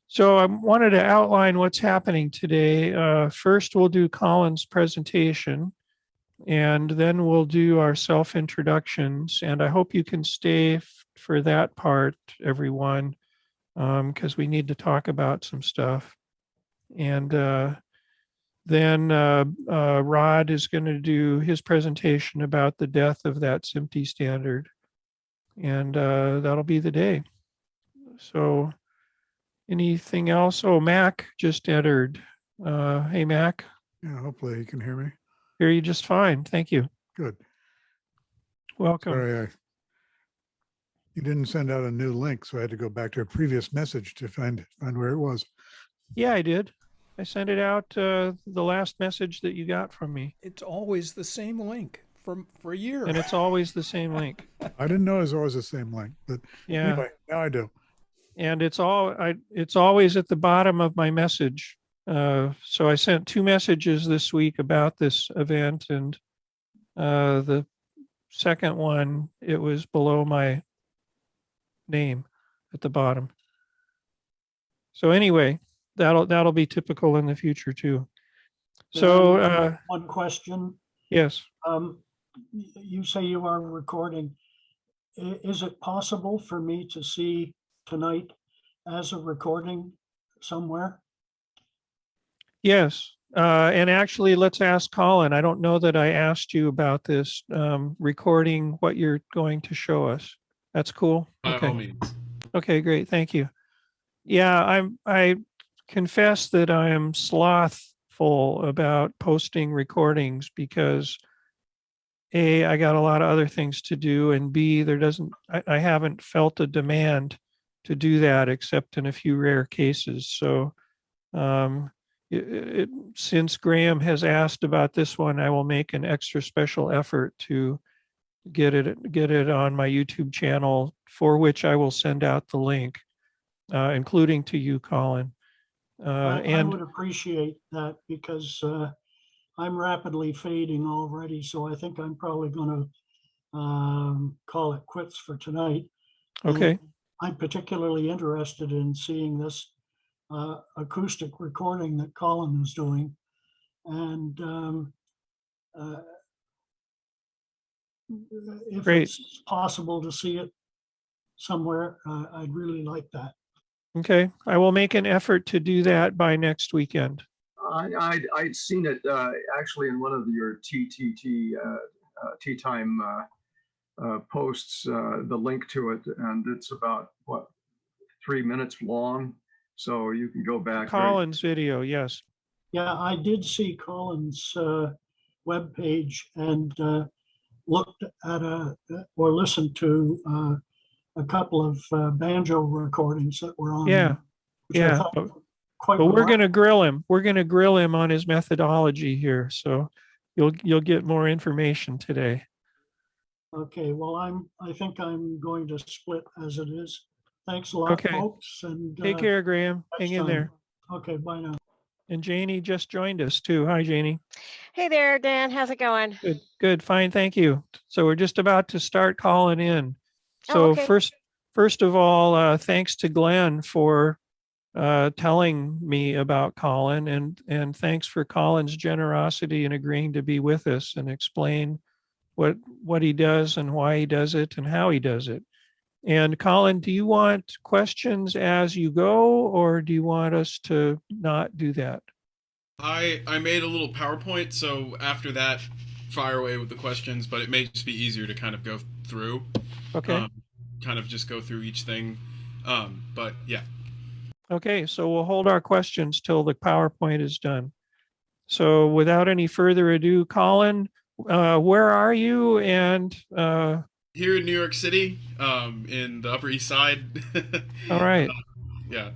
So I wanted to outline what's happening today. First, we'll do Colin's presentation, and then we'll do our self-introductions. And I hope you can stay for that part, everyone, because we need to talk about some stuff. And then Rod is going to do his presentation about the death of that SMPTE standard. And that'll be the day. So anything else? Oh, Mac just entered. Hey, Mac. Yeah, hopefully you can hear me. Hear you just fine. Thank you. Good. Welcome. Sorry, you didn't send out a new link, so I had to go back to a previous message to find where it was. Yeah, I did. I sent it out the last message that you got from me. It's always the same link for a year. And it's always the same link. I didn't know it was always the same link, but yeah. Anyway, now I do. And it's always at the bottom of my message. So I sent 2 messages this week about this event, and the second one, it was below my name at the bottom. So anyway, that'll be typical in the future too. So one question. Yes. You say you are recording. Is it possible for me to see tonight as a recording somewhere? Yes. And actually, let's ask Colin. I don't know that I asked you about this recording, what you're going to show us. That's cool. By all means. Okay, great. Thank you. Yeah, I confess that I am slothful about posting recordings because A, I got a lot of other things to do, and B, I haven't felt a demand to do that except in a few rare cases. So since Graham has asked about this one, I will make an extra special effort to get it on my YouTube channel, for which I will send out the link, including to you, Colin. I would appreciate that because I'm rapidly fading already, so I think I'm probably going to call it quits for tonight. Okay. And I'm particularly interested in seeing this acoustic recording that Colin is doing, and if Great. It's possible to see it somewhere, I'd really like that. Okay, I will make an effort to do that by next weekend. I'd seen it actually in one of your tea time posts, the link to it, and it's about 3 minutes long, so you can go back. Colin's video, yes. Yeah, I did see Colin's webpage and looked at or listened to a couple of banjo recordings that were on. Yeah, yeah. But we're going to grill him. We're going to grill him on his methodology here, so you'll get more information today. Okay, well, I think I'm going to split as it is. Thanks a lot, Okay. folks. And take care, Graham. Hang in there. Okay, bye now. And Janie just joined us too. Hi, Janie. Hey there, Dan. How's it going? Good, good, fine, thank you. So we're just about to start calling in. So okay. first of all, thanks to Glenn for telling me about Colin, and thanks for Colin's generosity in agreeing to be with us and explain what he does and why he does it and how he does it. And Colin, do you want questions as you go, or do you want us to not do that? I made a little PowerPoint, so after that, fire away with the questions, but it may just be easier to kind of go through. Okay. Kind of just go through each thing. But yeah. Okay, so we'll hold our questions till the PowerPoint is done. So without any further ado, Colin, where are you? And here in New York City, in the Upper East Side. All right. Yeah.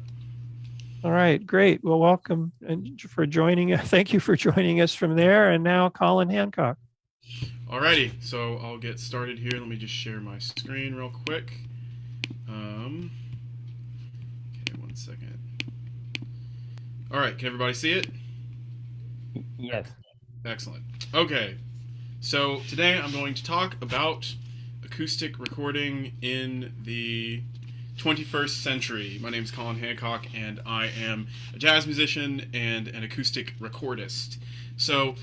All right, great. Well, welcome and for joining us. Thank you for joining us from there. And now Colin Hancock. Alrighty, so I'll get started here. Let me just share my screen real quick. Okay, 1 second. All right, can everybody see it? Yes. Excellent. Okay, so today I'm going to talk about acoustic recording in the 21st century. My name's Colin Hancock, and I am a jazz musician and an acoustic recordist. So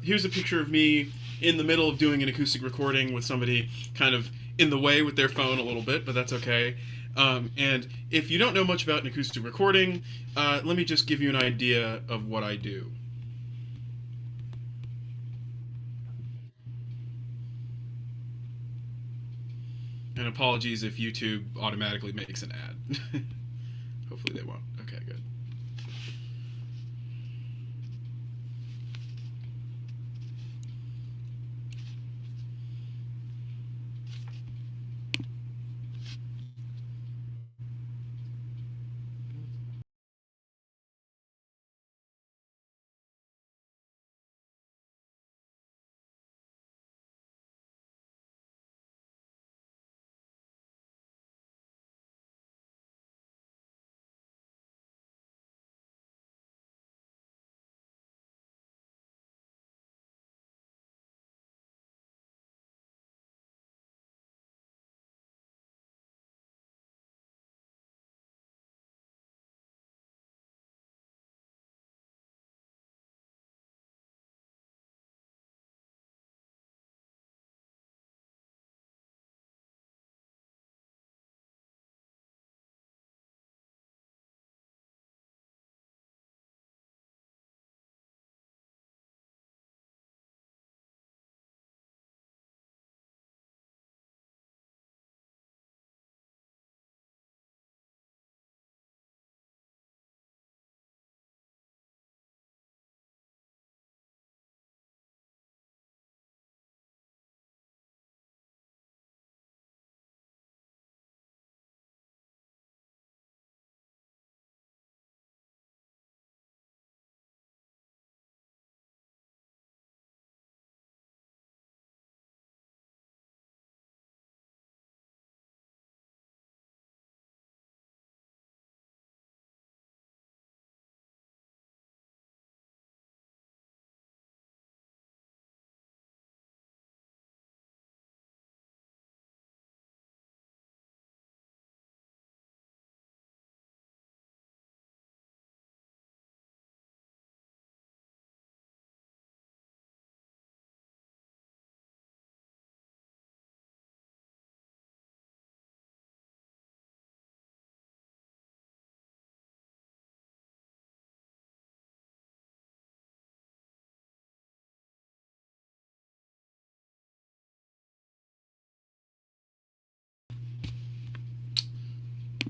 here's a picture of me in the middle of doing an acoustic recording with somebody kind of in the way with their phone a little bit, but that's okay. And if you don't know much about an acoustic recording, let me just give you an idea of what I do. And apologies if YouTube automatically makes an ad. Hopefully they won't. Okay, good.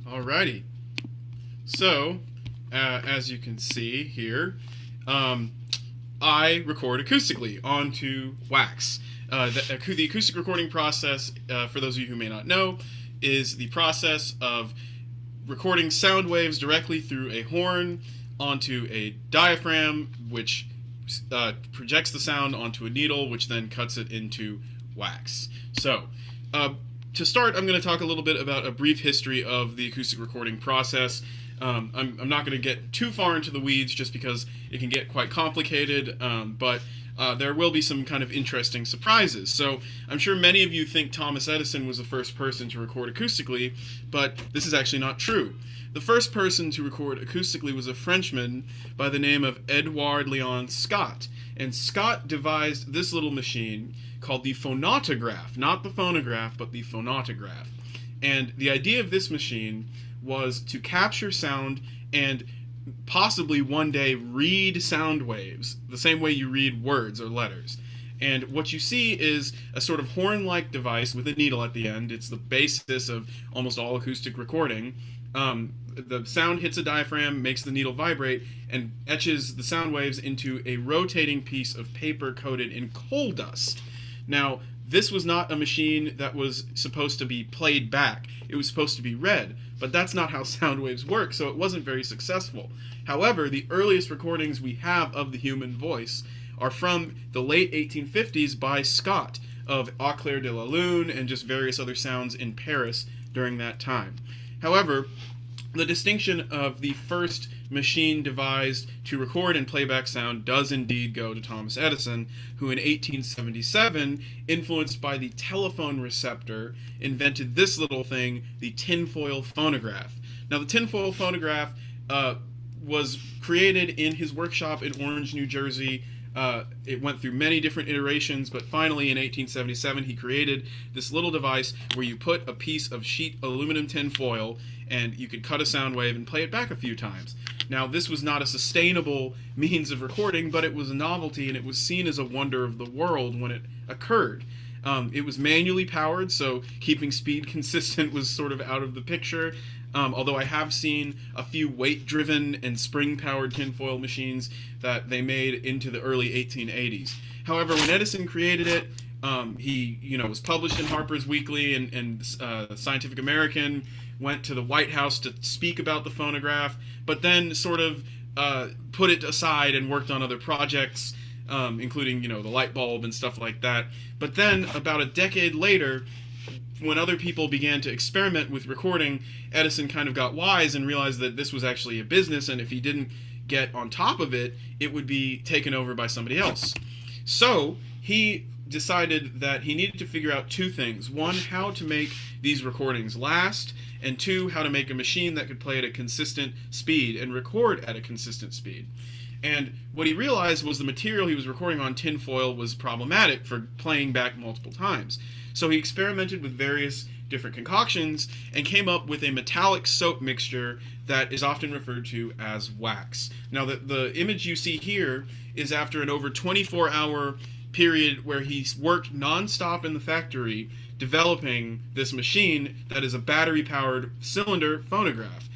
Alrighty. So, as you can see here, I record acoustically onto wax. The acoustic recording process, for those of you who may not know, is the process of recording sound waves directly through a horn onto a diaphragm, which projects the sound onto a needle, which then cuts it into wax. So, to start, I'm going to talk a little bit about a brief history of the acoustic recording process. I'm not going to get too far into the weeds just because it can get quite complicated, but there will be some kind of interesting surprises. So I'm sure many of you think Thomas Edison was the first person to record acoustically, but this is actually not true. The first person to record acoustically was a Frenchman by the name of Edouard Leon Scott. And Scott devised this little machine called the phonautograph. Not the phonograph, but the phonautograph. And the idea of this machine was to capture sound and possibly one day read sound waves, the same way you read words or letters. And what you see is a sort of horn-like device with a needle at the end. It's the basis of almost all acoustic recording. The sound hits a diaphragm, makes the needle vibrate, and etches the sound waves into a rotating piece of paper coated in coal dust. Now, this was not a machine that was supposed to be played back. It was supposed to be read, but that's not how sound waves work, so it wasn't very successful. However, the earliest recordings we have of the human voice are from the late 1850s by Scott of Au clair de la lune and just various other sounds in Paris during that time. However, the distinction of the first machine devised to record and playback sound does indeed go to Thomas Edison, who in 1877, influenced by the telephone receptor, invented this little thing, the tinfoil phonograph. Now, the tinfoil phonograph was created in his workshop in Orange, New Jersey. It went through many different iterations, but finally in 1877 he created this little device where you put a piece of sheet aluminum tinfoil and you could cut a sound wave and play it back a few times. Now, this was not a sustainable means of recording, but it was a novelty, and it was seen as a wonder of the world when it occurred. It was manually powered, so keeping speed consistent was sort of out of the picture. Although I have seen a few weight-driven and spring-powered tinfoil machines that they made into the early 1880s. However, when Edison created it, he was published in Harper's Weekly, and Scientific American went to the White House to speak about the phonograph, but then sort of put it aside and worked on other projects, including, the light bulb and stuff like that. But then, about a decade later, when other people began to experiment with recording, Edison kind of got wise and realized that this was actually a business, and if he didn't get on top of it, it would be taken over by somebody else. So he decided that he needed to figure out two things. One, how to make these recordings last, and two, how to make a machine that could play at a consistent speed and record at a consistent speed. And what he realized was the material he was recording on tinfoil was problematic for playing back multiple times. So he experimented with various different concoctions and came up with a metallic soap mixture that is often referred to as wax. Now, the image you see here is after an over 24-hour period where he worked non-stop in the factory developing this machine that is a battery-powered cylinder phonograph.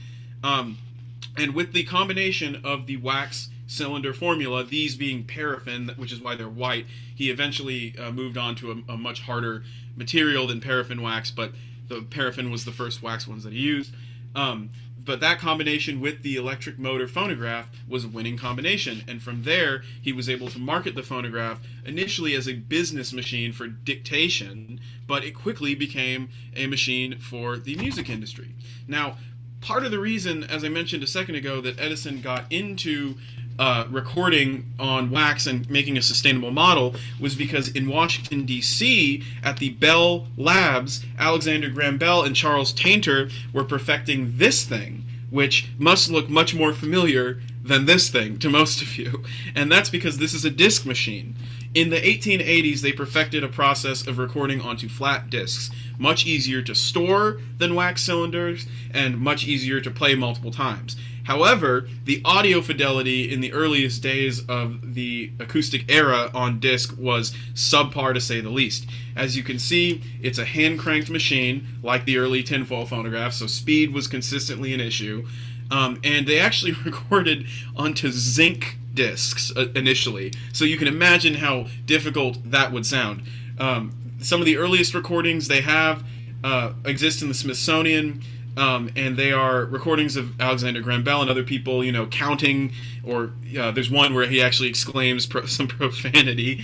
And with the combination of the wax cylinder formula, these being paraffin, which is why they're white, he eventually moved on to a much harder material than paraffin wax, but the paraffin was the first wax ones that he used. But that combination with the electric motor phonograph was a winning combination, and from there he was able to market the phonograph initially as a business machine for dictation, but it quickly became a machine for the music industry. Now, part of the reason, as I mentioned a second ago, that Edison got into recording on wax and making a sustainable model was because in Washington, D.C., at the Bell Labs, Alexander Graham Bell and Charles Tainter were perfecting this thing, which must look much more familiar than this thing to most of you. And that's because this is a disc machine. In the 1880s, they perfected a process of recording onto flat discs, much easier to store than wax cylinders and much easier to play multiple times. However, the audio fidelity in the earliest days of the acoustic era on disc was subpar, to say the least. As you can see, it's a hand-cranked machine, like the early tinfoil phonograph, so speed was consistently an issue. And they actually recorded onto zinc discs initially, so you can imagine how difficult that would sound. Some of the earliest recordings they have exist in the Smithsonian, and they are recordings of Alexander Graham Bell and other people, counting, or there's one where he actually exclaims some profanity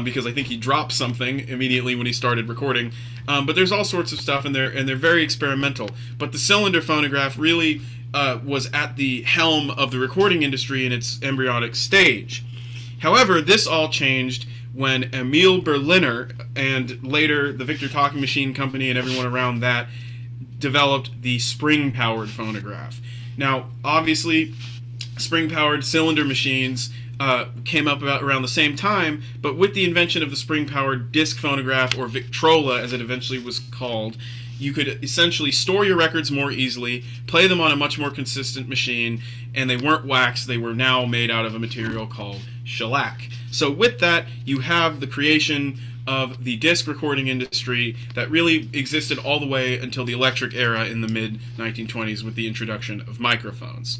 because I think he dropped something immediately when he started recording. But there's all sorts of stuff in there, and they're very experimental. But the cylinder phonograph really was at the helm of the recording industry in its embryonic stage. However, this all changed when Emil Berliner and later the Victor Talking Machine Company and everyone around that developed the spring-powered phonograph. Now, obviously, spring-powered cylinder machines came up about around the same time, but with the invention of the spring-powered disc phonograph, or Victrola as it eventually was called, you could essentially store your records more easily, play them on a much more consistent machine, and they weren't wax, they were now made out of a material called shellac. So with that, you have the creation of the disc recording industry that really existed all the way until the electric era in the mid-1920s with the introduction of microphones.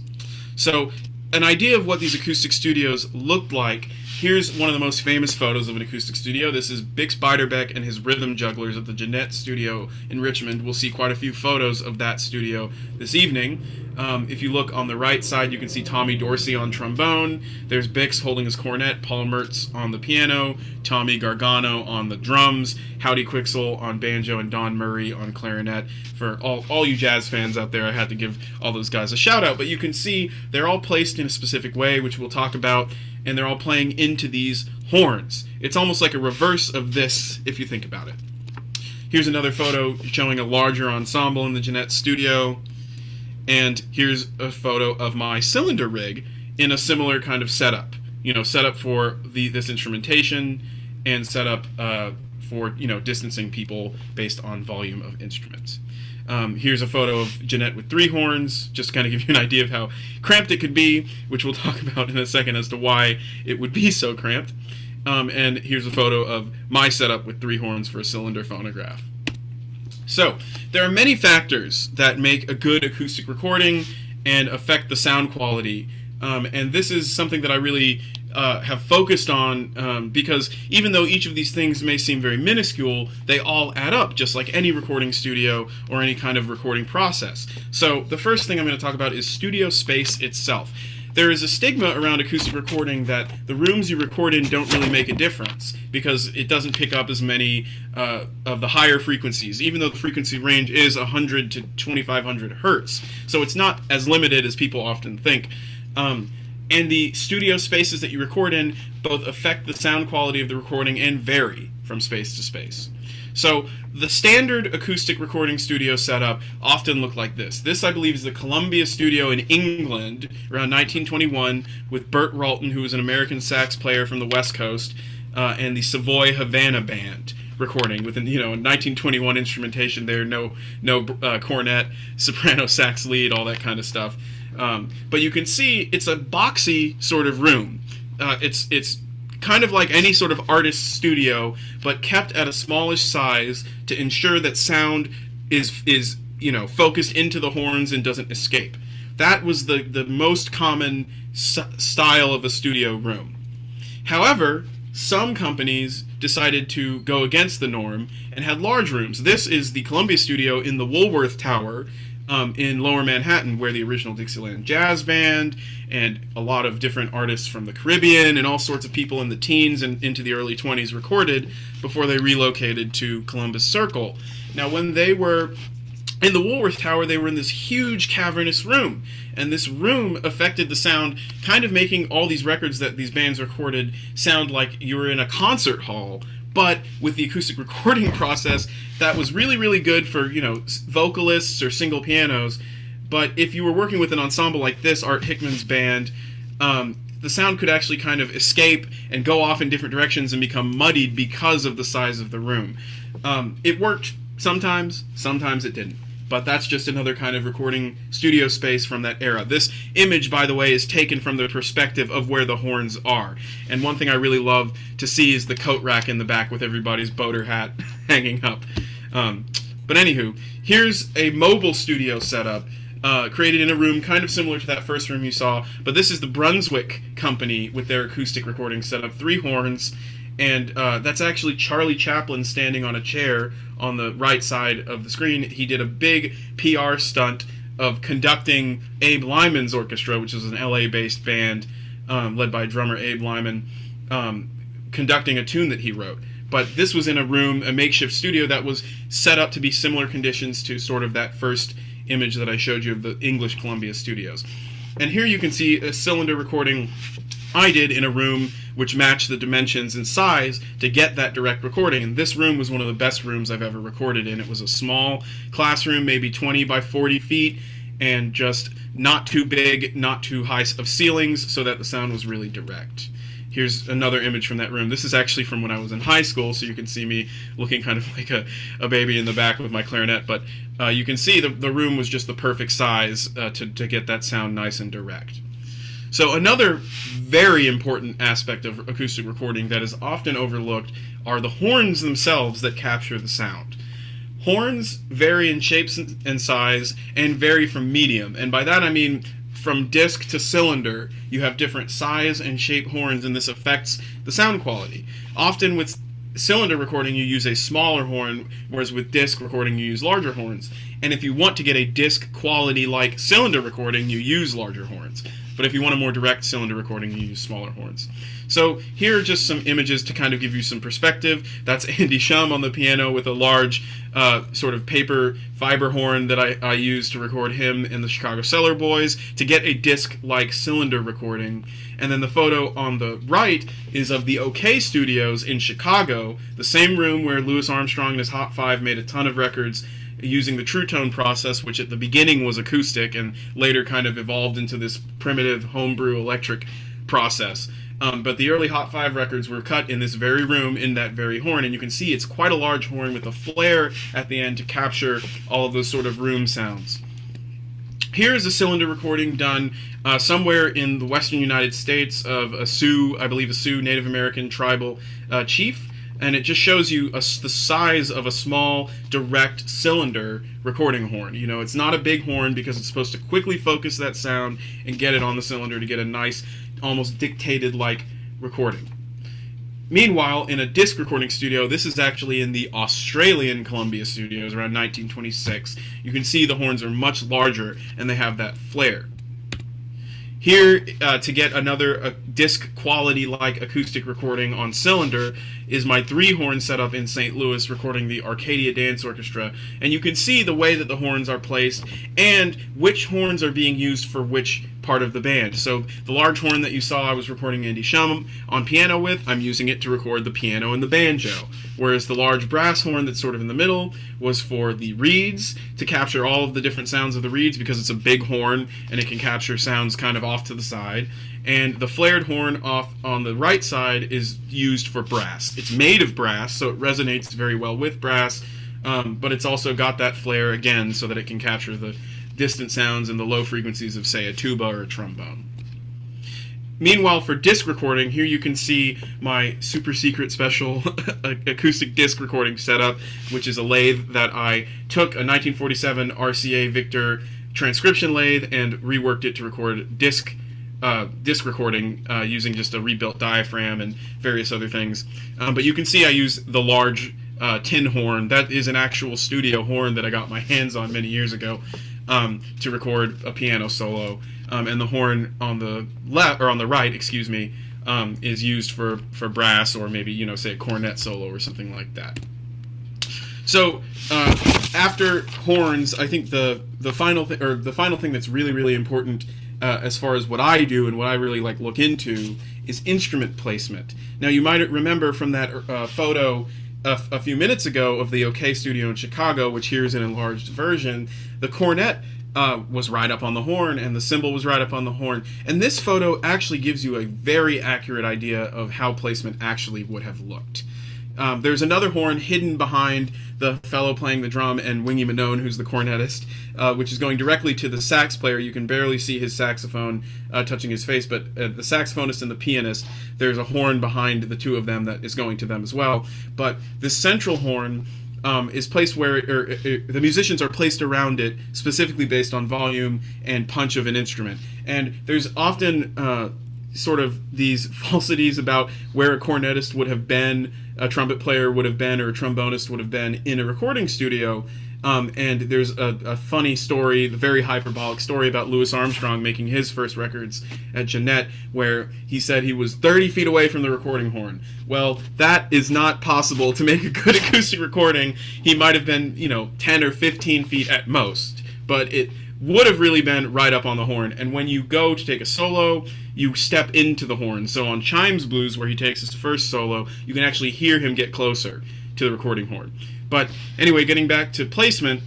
So an idea of what these acoustic studios looked like Here's one of the most famous photos of an acoustic studio. This is Bix Beiderbecke and his rhythm jugglers at the Jeanette Studio in Richmond. We'll see quite a few photos of that studio this evening. If you look on the right side, you can see Tommy Dorsey on trombone. There's Bix holding his cornet, Paul Mertz on the piano, Tommy Gargano on the drums, Howdy Quixel on banjo, and Don Murray on clarinet. For all you jazz fans out there, I had to give all those guys a shout out. But you can see they're all placed in a specific way, which we'll talk about, and they're all playing into these horns. It's almost like a reverse of this, if you think about it. Here's another photo showing a larger ensemble in the Jeanette studio. And here's a photo of my cylinder rig in a similar kind of setup. Set up for this instrumentation and set up for, distancing people based on volume of instruments. Here's a photo of Jeanette with 3 horns, just to kind of give you an idea of how cramped it could be, which we'll talk about in a second as to why it would be so cramped. And here's a photo of my setup with 3 horns for a cylinder phonograph. So, there are many factors that make a good acoustic recording and affect the sound quality. And this is something that I really have focused on because even though each of these things may seem very minuscule, they all add up, just like any recording studio or any kind of recording process. So the first thing I'm going to talk about is studio space itself. There is a stigma around acoustic recording that the rooms you record in don't really make a difference because it doesn't pick up as many of the higher frequencies, even though the frequency range is 100 to 2500 hertz. So it's not as limited as people often think. And the studio spaces that you record in both affect the sound quality of the recording and vary from space to space. So the standard acoustic recording studio setup often look like this. This, I believe, is the Columbia studio in England around 1921 with Burt Ralton, who was an American sax player from the West Coast, and the Savoy Havana Band recording with a 1921 instrumentation there, no cornet, soprano sax lead, all that kind of stuff. But you can see it's a boxy sort of room. It's kind of like any sort of artist's studio, but kept at a smallish size to ensure that sound is focused into the horns and doesn't escape. That was the most common style of a studio room. However, some companies decided to go against the norm and had large rooms. This is the Columbia studio in the Woolworth Tower in Lower Manhattan, where the original Dixieland Jazz Band and a lot of different artists from the Caribbean and all sorts of people in the teens and into the early 20s recorded before they relocated to Columbus Circle. Now, when they were in the Woolworth Tower, they were in this huge cavernous room, and this room affected the sound, kind of making all these records that these bands recorded sound like you were in a concert hall. But with the acoustic recording process, that was really, really good for, vocalists or single pianos. But if you were working with an ensemble like this, Art Hickman's band, the sound could actually kind of escape and go off in different directions and become muddied because of the size of the room. It worked sometimes it didn't. But that's just another kind of recording studio space from that era. This image, by the way, is taken from the perspective of where the horns are. And one thing I really love to see is the coat rack in the back with everybody's boater hat hanging up. But anywho, here's a mobile studio setup created in a room kind of similar to that first room you saw. But this is the Brunswick Company with their acoustic recording setup, 3 horns. And that's actually Charlie Chaplin standing on a chair on the right side of the screen. He did a big PR stunt of conducting Abe Lyman's orchestra, which is an LA-based band led by drummer Abe Lyman, conducting a tune that he wrote. But this was in a room, a makeshift studio that was set up to be similar conditions to sort of that first image that I showed you of the English Columbia studios. And here you can see a cylinder recording I did in a room which matched the dimensions and size to get that direct recording. And this room was one of the best rooms I've ever recorded in. It was a small classroom, maybe 20 by 40 feet, and just not too big, not too high of ceilings, so that the sound was really direct. Here's another image from that room. This is actually from when I was in high school, so you can see me looking kind of like a baby in the back with my clarinet. But you can see the room was just the perfect size to get that sound nice and direct. So another very important aspect of acoustic recording that is often overlooked are the horns themselves that capture the sound. Horns vary in shapes and size and vary from medium, and by that I mean from disc to cylinder, you have different size and shape horns, and this affects the sound quality. Often with cylinder recording, you use a smaller horn, whereas with disc recording, you use larger horns. And if you want to get a disc quality like cylinder recording, you use larger horns. But if you want a more direct cylinder recording, you use smaller horns. So here are just some images to kind of give you some perspective. That's Andy Shum on the piano with a large sort of paper fiber horn that I used to record him in the Chicago Cellar Boys to get a disc-like cylinder recording. And then the photo on the right is of the OK Studios in Chicago, the same room where Louis Armstrong and his Hot Five made a ton of records using the True Tone process, which at the beginning was acoustic and later kind of evolved into this primitive homebrew electric process. But the early Hot 5 records were cut in this very room in that very horn, and you can see it's quite a large horn with a flare at the end to capture all of those sort of room sounds. Here's a cylinder recording done somewhere in the western United States of a Sioux, I believe a Sioux Native American tribal chief, and it just shows you the size of a small direct cylinder recording horn. You know, it's not a big horn because it's supposed to quickly focus that sound and get it on the cylinder to get a nice, almost dictated-like recording. Meanwhile, in a disc recording studio, this is actually in the Australian Columbia Studios around 1926. You can see the horns are much larger and they have that flare. Here, to get another disc quality-like acoustic recording on cylinder, is my 3-horn setup in St. Louis recording the Arcadia Dance Orchestra. And you can see the way that the horns are placed and which horns are being used for which part of the band. So the large horn that you saw I was recording Andy Shum on piano with, I'm using it to record the piano and the banjo. Whereas the large brass horn that's sort of in the middle was for the reeds, to capture all of the different sounds of the reeds because it's a big horn and it can capture sounds kind of off to the side. And the flared horn off on the right side is used for brass. It's made of brass, so it resonates very well with brass, but it's also got that flare again so that it can capture the distant sounds and the low frequencies of, say, a tuba or a trombone. Meanwhile, for disc recording, here you can see my super secret special acoustic disc recording setup, which is a lathe that I took a 1947 RCA Victor transcription lathe and reworked it to record disc recording using just a rebuilt diaphragm and various other things. But you can see I use the large tin horn. That is an actual studio horn that I got my hands on many years ago to record a piano solo. And the horn on the left, or on the right, excuse me, is used for brass or maybe, you know, say a cornet solo or something like that. So after horns, I think the final thing that's really important as far as what I do and what I really look into is instrument placement. Now you might remember from that photo a few minutes ago of the OK Studio in Chicago, which here's an enlarged version, the cornet was right up on the horn and the cymbal was right up on the horn. And this photo actually gives you a very accurate idea of how placement actually would have looked. There's another horn hidden behind the fellow playing the drum and Wingy Manone, who's the cornetist, which is going directly to the sax player. You can barely see his saxophone touching his face, but the saxophonist and the pianist, there's a horn behind the two of them that is going to them as well. But this central horn is placed where the musicians are placed around it, specifically based on volume and punch of an instrument. And there's often sort of these falsities about where a cornetist would have been, a trumpet player would have been, or a trombonist would have been in a recording studio. And there's a funny story, a very hyperbolic story about Louis Armstrong making his first records at Jeanette, where he said he was 30 feet away from the recording horn. Well, that is not possible to make a good acoustic recording. He might have been, 10 or 15 feet at most, but it would have really been right up on the horn. And when you go to take a solo, you step into the horn. So on Chimes Blues, where he takes his first solo, you can actually hear him get closer to the recording horn. But anyway, getting back to placement,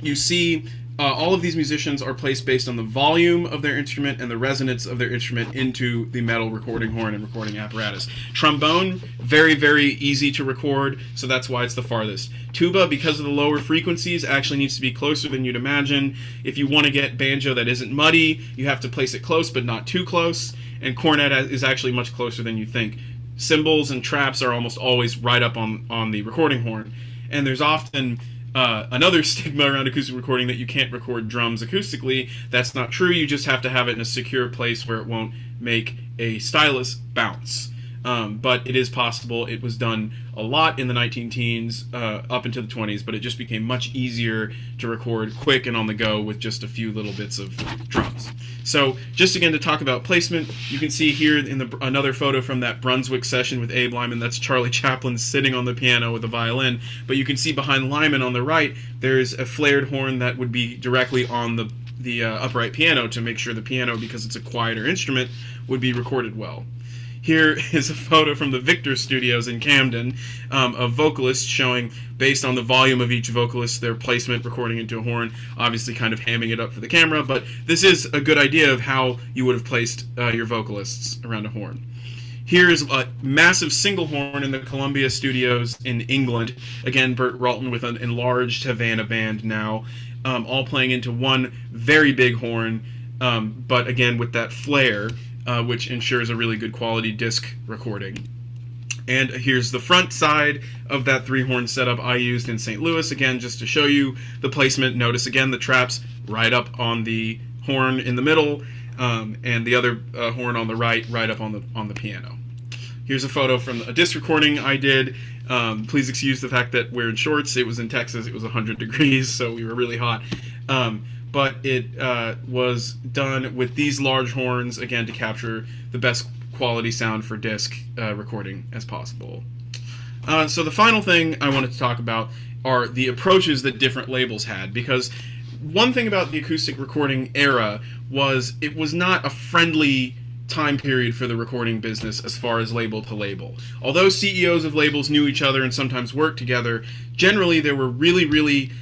you see all of these musicians are placed based on the volume of their instrument and the resonance of their instrument into the metal recording horn and recording apparatus. Trombone, very, very easy to record, so that's why it's the farthest. Tuba, because of the lower frequencies, actually needs to be closer than you'd imagine. If you want to get banjo that isn't muddy, you have to place it close but not too close, and cornet is actually much closer than you think. Cymbals and traps are almost always right up on the recording horn. And there's often another stigma around acoustic recording that you can't record drums acoustically. That's not true. You just have to have it in a secure place where it won't make a stylus bounce. But it is possible. It was done a lot in the 19-teens up into the 20s, but it just became much easier to record quick and on the go with just a few little bits of drums. So just again to talk about placement, you can see here in another photo from that Brunswick session with Abe Lyman. That's Charlie Chaplin sitting on the piano with a violin. But you can see behind Lyman on the right, there's a flared horn that would be directly on the upright piano to make sure the piano, because it's a quieter instrument, would be recorded well. Here is a photo from the Victor Studios in Camden of vocalists showing, based on the volume of each vocalist, their placement recording into a horn, obviously kind of hamming it up for the camera, but this is a good idea of how you would have placed your vocalists around a horn. Here's a massive single horn in the Columbia Studios in England. Again, Burt Ralton with an enlarged Havana band now, all playing into one very big horn, but again with that flare, which ensures a really good quality disc recording. And here's the front side of that 3-horn setup I used in St. Louis, again just to show you the placement. Notice again the traps right up on the horn in the middle, and the other horn on the right up on the piano. Here's a photo from a disc recording I did. Please excuse the fact that we're in shorts. It was in Texas. It was 100 degrees, so we were really hot. But it was done with these large horns, again, to capture the best quality sound for disc recording as possible. So the final thing I wanted to talk about are the approaches that different labels had, because one thing about the acoustic recording era was it was not a friendly time period for the recording business as far as label to label. Although CEOs of labels knew each other and sometimes worked together, generally there were really, really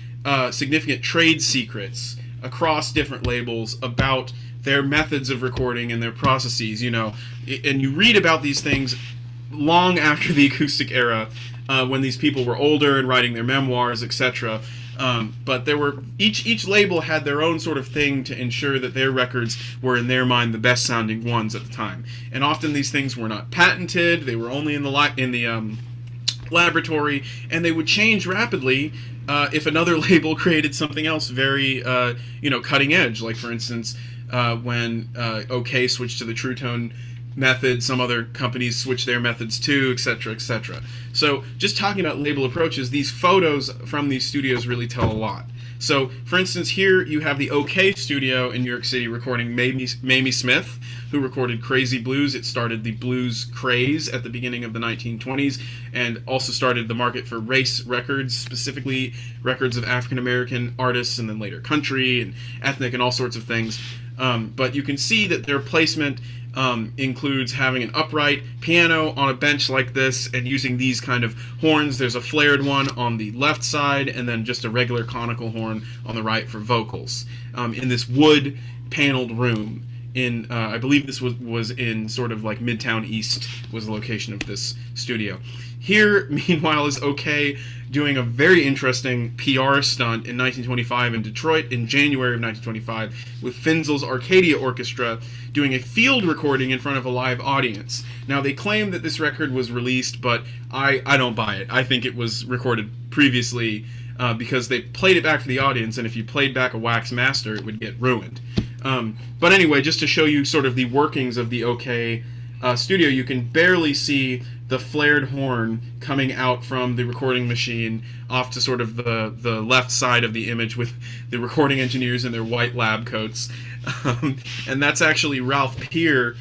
significant trade secrets across different labels about their methods of recording and their processes, you know, and you read about these things long after the acoustic era, when these people were older and writing their memoirs, etc. But there were each label had their own sort of thing to ensure that their records were in their mind the best sounding ones at the time, and often these things were not patented. They were only in the laboratory, and they would change rapidly if another label created something else very, cutting edge. Like, for instance, when OK switched to the True Tone method, some other companies switched their methods too, etc., etc. So, just talking about label approaches, these photos from these studios really tell a lot. So, for instance, here you have the OK studio in New York City recording Mamie Smith, who recorded Crazy Blues. It started the blues craze at the beginning of the 1920s, and also started the market for race records, specifically records of African-American artists, and then later country and ethnic and all sorts of things. But you can see that their placement includes having an upright piano on a bench like this and using these kind of horns. There's a flared one on the left side, and then just a regular conical horn on the right for vocals, in this wood paneled room in, I believe this was in sort of like Midtown East was the location of this studio. Here, meanwhile, is OK doing a very interesting PR stunt in 1925 in Detroit in January of 1925 with Finzel's Arcadia Orchestra doing a field recording in front of a live audience. Now, they claim that this record was released, but I don't buy it. I think it was recorded previously because they played it back for the audience, and if you played back a wax master, it would get ruined. But anyway, just to show you sort of the workings of the OK studio, you can barely see the flared horn coming out from the recording machine off to sort of the left side of the image with the recording engineers in their white lab coats. And that's actually Ralph Peer,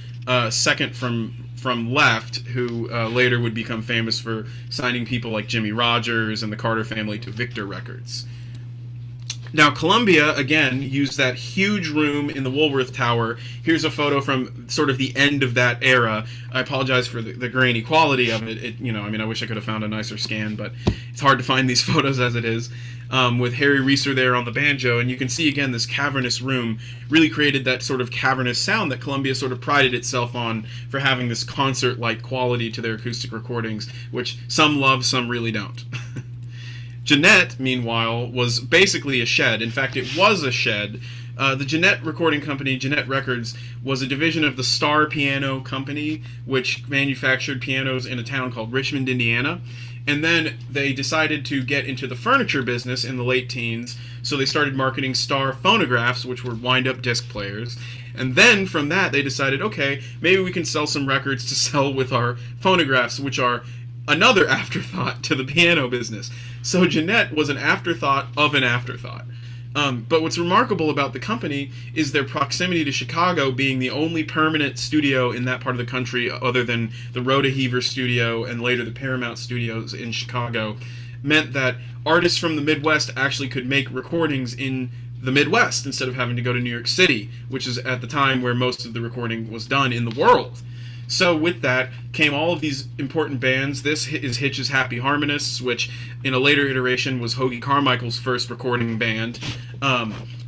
second from left, who later would become famous for signing people like Jimmy Rogers and the Carter family to Victor Records. Now, Columbia, again, used that huge room in the Woolworth Tower. Here's a photo from sort of the end of that era. I apologize for the grainy quality of it. I wish I could have found a nicer scan, but it's hard to find these photos as it is. With Harry Reeser there on the banjo, and you can see, again, this cavernous room really created that sort of cavernous sound that Columbia sort of prided itself on for having this concert-like quality to their acoustic recordings, which some love, some really don't. Jeanette, meanwhile, was basically a shed. In fact, it was a shed The Jeanette Recording Company, Jeanette Records, was a division of the Star Piano Company, which manufactured pianos in a town called Richmond, Indiana. And then they decided to get into the furniture business in the late teens, so they started marketing Star phonographs, which were wind-up disc players. And then from that, they decided, okay, maybe we can sell some records to sell with our phonographs, which are another afterthought to the piano business. So Jeanette was an afterthought of an afterthought. But what's remarkable about the company is their proximity to Chicago, being the only permanent studio in that part of the country other than the Rhoda Heaver studio and later the Paramount studios in Chicago, meant that artists from the Midwest actually could make recordings in the Midwest instead of having to go to New York City, which is at the time where most of the recording was done in the world. So with that came all of these important bands. This is Hitch's Happy Harmonists, which in a later iteration was Hoagie Carmichael's first recording band.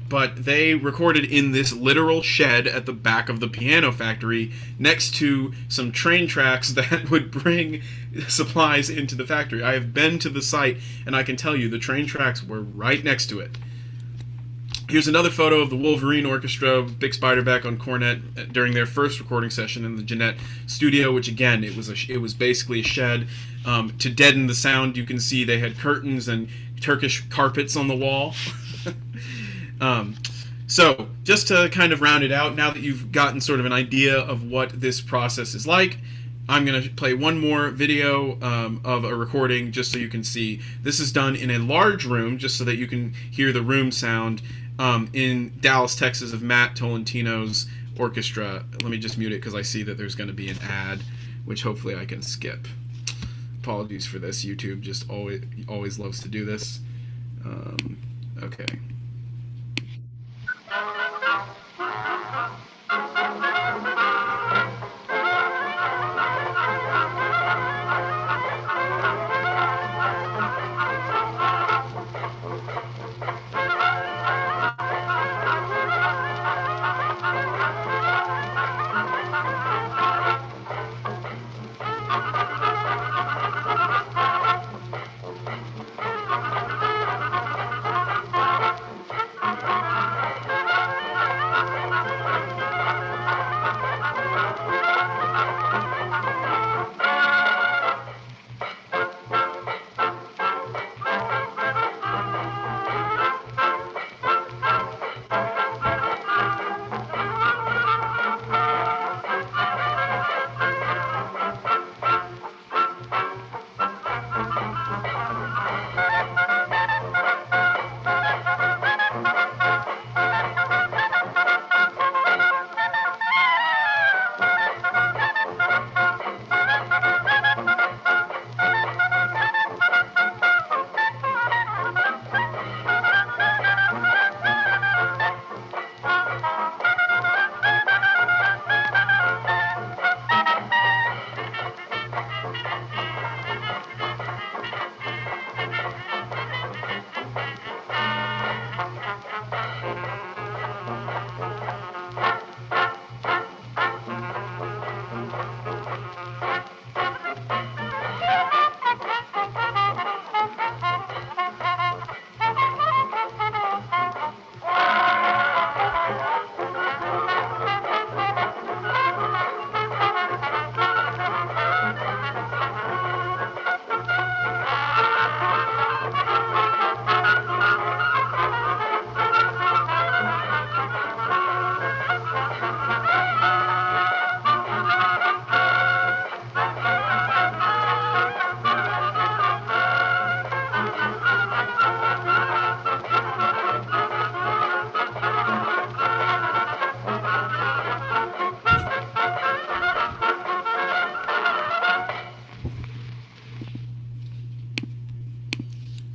But they recorded in this literal shed at the back of the piano factory next to some train tracks that would bring supplies into the factory. I have been to the site, and I can tell you the train tracks were right next to it. Here's another photo of the Wolverine Orchestra, Big Spiderback on cornet during their first recording session in the Jeanette studio, which again, it was basically a shed. To deaden the sound, you can see they had curtains and Turkish carpets on the wall. So, just to kind of round it out, now that you've gotten sort of an idea of what this process is like, I'm going to play one more video of a recording just so you can see. This is done in a large room, just so that you can hear the room sound in Dallas, Texas, of Matt Tolentino's orchestra. Let me just mute it because I see that there's going to be an ad, which hopefully I can skip. Apologies for this. YouTube just always loves to do this. Okay.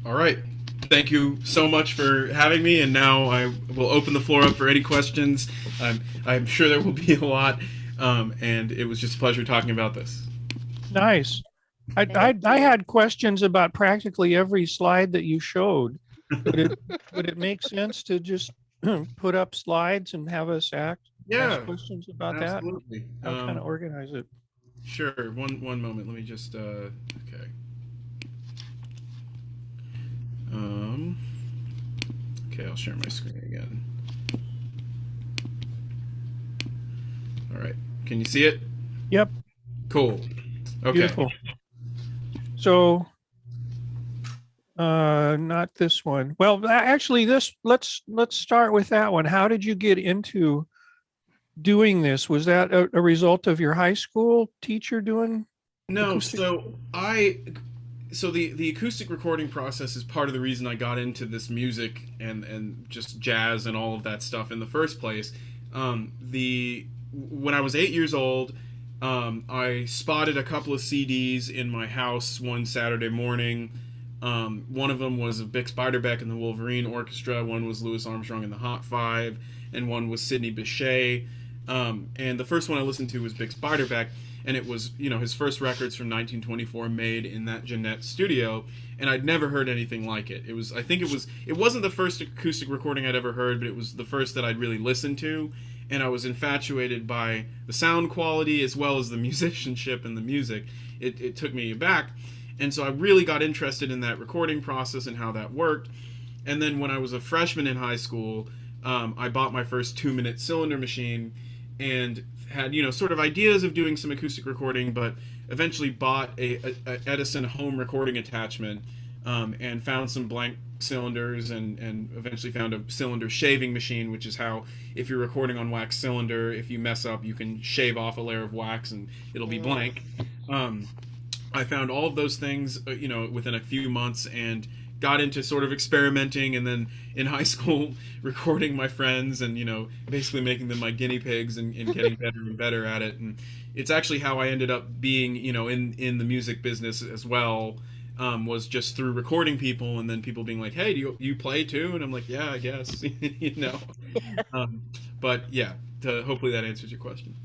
All right. Thank you so much for having me, and now I will open the floor up for any questions. I'm sure there will be a lot, and it was just a pleasure talking about this. Nice. I had questions about practically every slide that you showed. Would it make sense to just put up slides and have us ask questions about absolutely. that? I'll kind of organize it. Sure. One moment. Let me just okay. Okay, I'll share my screen again. All right. Can you see it? Yep. Cool. Okay. Beautiful. So, not this one. Well, actually, let's start with that one. How did you get into doing this? Was that a result of your high school teacher doing No, acoustic? so the acoustic recording process is part of the reason I got into this music and just jazz and all of that stuff in the first place. When I was 8 years old, I spotted a couple of CDs in my house one Saturday morning. One of them was of Bix Beiderbecke and the Wolverine Orchestra. One was Louis Armstrong and the Hot Five, and one was Sidney Bechet. And the first one I listened to was Bix Beiderbecke, and it was, his first records from 1924 made in that Jeanette studio, and I'd never heard anything like it. It wasn't the first acoustic recording I'd ever heard, but it was the first that I'd really listened to, and I was infatuated by the sound quality as well as the musicianship and the music. It took me aback, and so I really got interested in that recording process and how that worked. And then when I was a freshman in high school, I bought my first 2-minute cylinder machine and had, sort of ideas of doing some acoustic recording, but eventually bought a Edison home recording attachment, and found some blank cylinders and eventually found a cylinder shaving machine, which is how, if you're recording on wax cylinder, if you mess up, you can shave off a layer of wax and it'll be blank. I found all of those things, within a few months, and got into sort of experimenting, and then in high school recording my friends and basically making them my guinea pigs and getting better and better at it. And it's actually how I ended up being in the music business as well, was just through recording people, and then people being like, hey, do you play too? And I'm like, yeah, I guess. But yeah, hopefully that answers your question.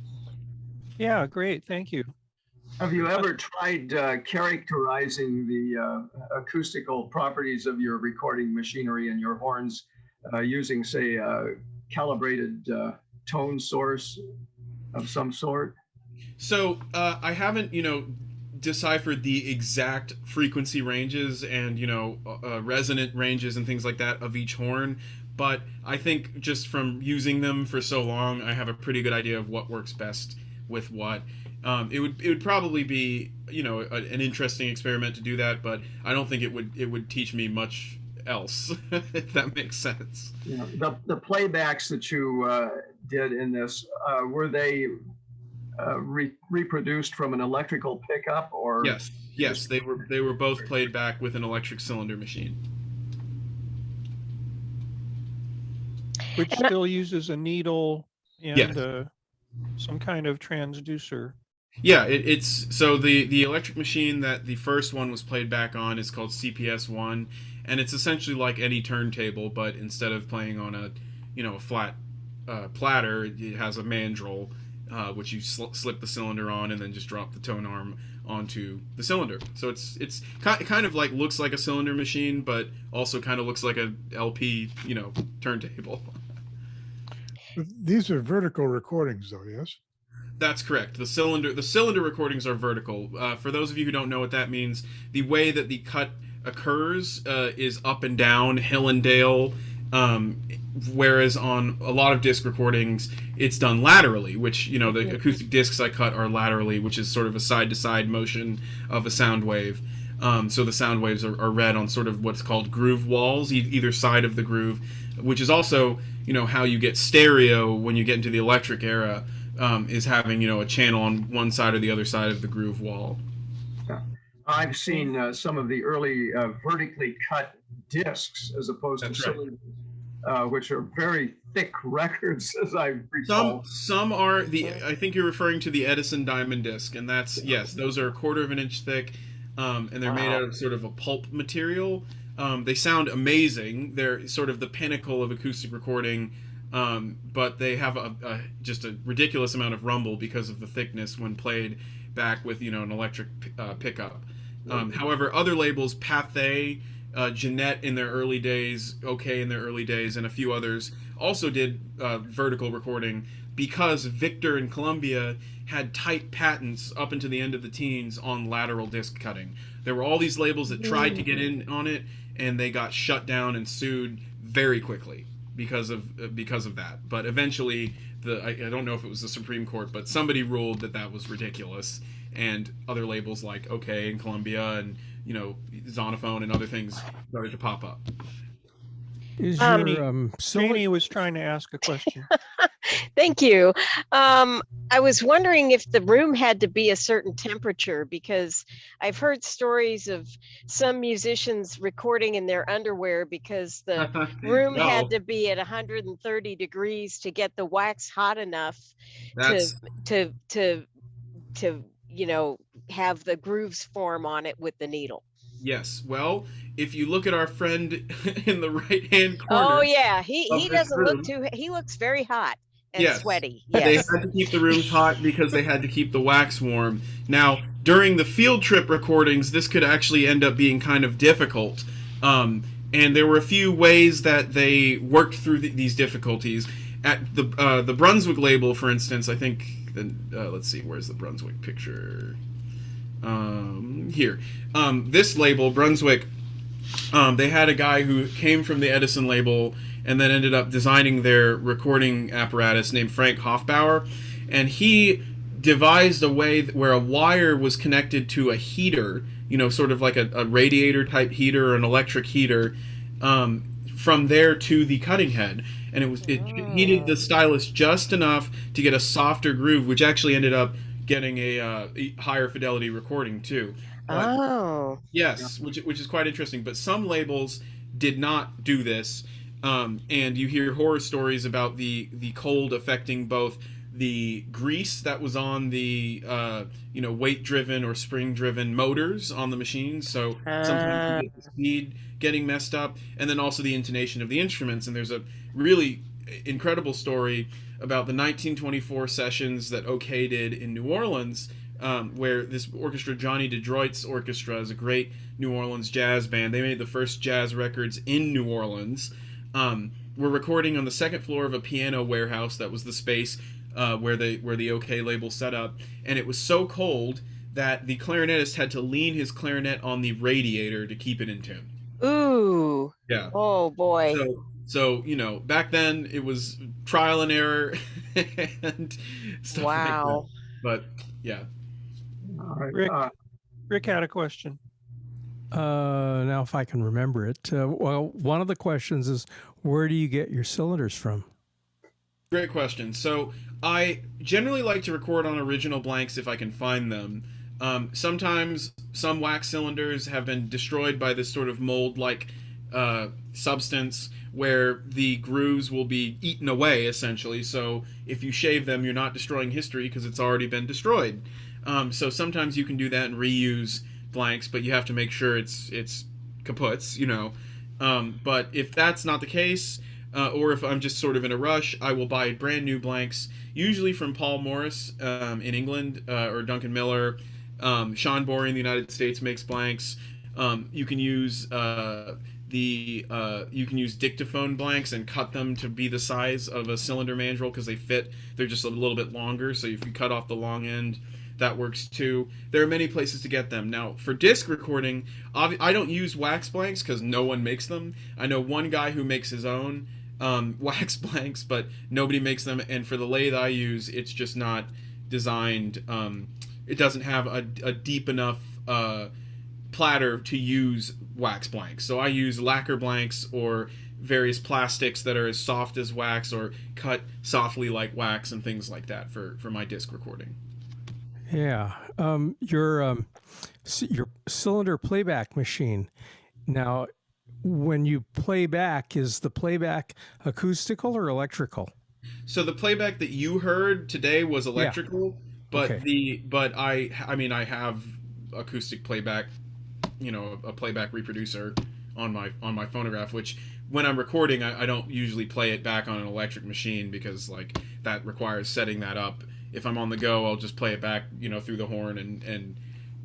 Yeah, great. Thank you. Have you ever tried characterizing the acoustical properties of your recording machinery and your horns using, say, a calibrated tone source of some sort? So I haven't, deciphered the exact frequency ranges and, resonant ranges and things like that of each horn. But I think just from using them for so long, I have a pretty good idea of what works best with what. It would probably be an interesting experiment to do that, but I don't think it would teach me much else, if that makes sense. The playbacks that you did in this, were they reproduced from an electrical pickup, or? Yes, they were both played back with an electric cylinder machine, Which still uses a needle and Yes. Some kind of transducer. Yeah, it's so the electric machine that the first one was played back on is called CPS-1, and it's essentially like any turntable, but instead of playing on a flat platter, it has a mandrel, which you slip the cylinder on and then just drop the tone arm onto the cylinder. So it's kind of like looks like a cylinder machine, but also kind of looks like a LP turntable. These are vertical recordings, though, yes? That's correct. The cylinder recordings are vertical. For those of you who don't know what that means, the way that the cut occurs is up and down, hill and dale, whereas on a lot of disc recordings, it's done laterally, which, the acoustic discs I cut are laterally, which is sort of a side-to-side motion of a sound wave. So the sound waves are read on sort of what's called groove walls, either side of the groove, which is also, how you get stereo when you get into the electric era. Is having a channel on one side or the other side of the groove wall. Yeah. I've seen some of the early vertically cut discs as opposed That's to right. cylinders, which are very thick records, as I recall. Some are I think you're referring to the Edison diamond disc, and that's yes, those are 1/4 of an inch thick, and they're made out of sort of a pulp material. They sound amazing. They're sort of the pinnacle of acoustic recording. But they have just a ridiculous amount of rumble because of the thickness when played back with an electric pickup. However, other labels, Pathé, Jeanette in their early days, OK in their early days, and a few others also did vertical recording because Victor and Columbia had tight patents up into the end of the teens on lateral disc cutting. There were all these labels that tried to get in on it, and they got shut down and sued very quickly because of that. But eventually I don't know if it was the Supreme Court, but somebody ruled that that was ridiculous, and other labels like OK and Columbia and Zonophone and other things started to pop up. Is Janie, your cylinder? Janie was trying to ask a question. Thank you. I was wondering if the room had to be a certain temperature, because I've heard stories of some musicians recording in their underwear because the room No, had to be at 130 degrees to get the wax hot enough that's to have the grooves form on it with the needle. yes. Well, if you look at our friend in the right-hand Oh corner yeah, of he this doesn't look room, he looks very hot and yes, sweaty. they Yes. had to keep the rooms hot because they had to keep the wax warm. Now, during the field trip recordings, this could actually end up being kind of difficult. And there were a few ways that they worked through these difficulties. At the Brunswick label, for instance, I think. Let's see, where's the Brunswick picture? Here. This label, Brunswick, they had a guy who came from the Edison label and then ended up designing their recording apparatus named Frank Hofbauer, and he devised a way where a wire was connected to a heater, sort of like a radiator type heater or an electric heater, from there to the cutting head, and it heated the stylus just enough to get a softer groove, which actually ended up getting a higher fidelity recording too. But, Oh. yes, which is quite interesting. But some labels did not do this, and you hear horror stories about the cold affecting both the grease that was on the weight driven or spring driven motors on the machines. So sometimes you get the speed getting messed up, and then also the intonation of the instruments. And there's a really incredible story about the 1924 sessions that OK did in New Orleans, where this orchestra, Johnny DeDroit's orchestra, is a great New Orleans jazz band. They made the first jazz records in New Orleans. We're recording on the second floor of a piano warehouse that was the space where the OK label set up, and it was so cold that the clarinetist had to lean his clarinet on the radiator to keep it in tune. Ooh. Yeah. Oh boy. So back then it was trial and error and stuff like that. Wow. But yeah. All right. Rick, Rick had a question. Now, if I can remember it, well, one of the questions is, where do you get your cylinders from? Great question. So I generally like to record on original blanks if I can find them. Sometimes some wax cylinders have been destroyed by this sort of mold-like substance where the grooves will be eaten away, essentially. So if you shave them, you're not destroying history because it's already been destroyed. So sometimes you can do that and reuse blanks, but you have to make sure it's kaputs, But if that's not the case, or if I'm just sort of in a rush, I will buy brand new blanks, usually from Paul Morris in England, or Duncan Miller. Sean Bory in the United States makes blanks. You can use dictaphone blanks and cut them to be the size of a cylinder mandrel because they fit. They're just a little bit longer, so if you cut off the long end, that works too. There are many places to get them. Now, for disc recording, I don't use wax blanks because no one makes them. I know one guy who makes his own wax blanks, but nobody makes them. And for the lathe I use, it's just not designed. It doesn't have a deep enough platter to use wax blanks. So I use lacquer blanks or various plastics that are as soft as wax or cut softly like wax and things like that for my disc recording. Yeah. Your cylinder playback machine. Now, when you play back, is the playback acoustical or electrical? So the playback that you heard today was electrical, but Okay. I have acoustic playback, a playback reproducer on my phonograph, which when I'm recording, I don't usually play it back on an electric machine because that requires setting that up. If I'm on the go, I'll just play it back, through the horn and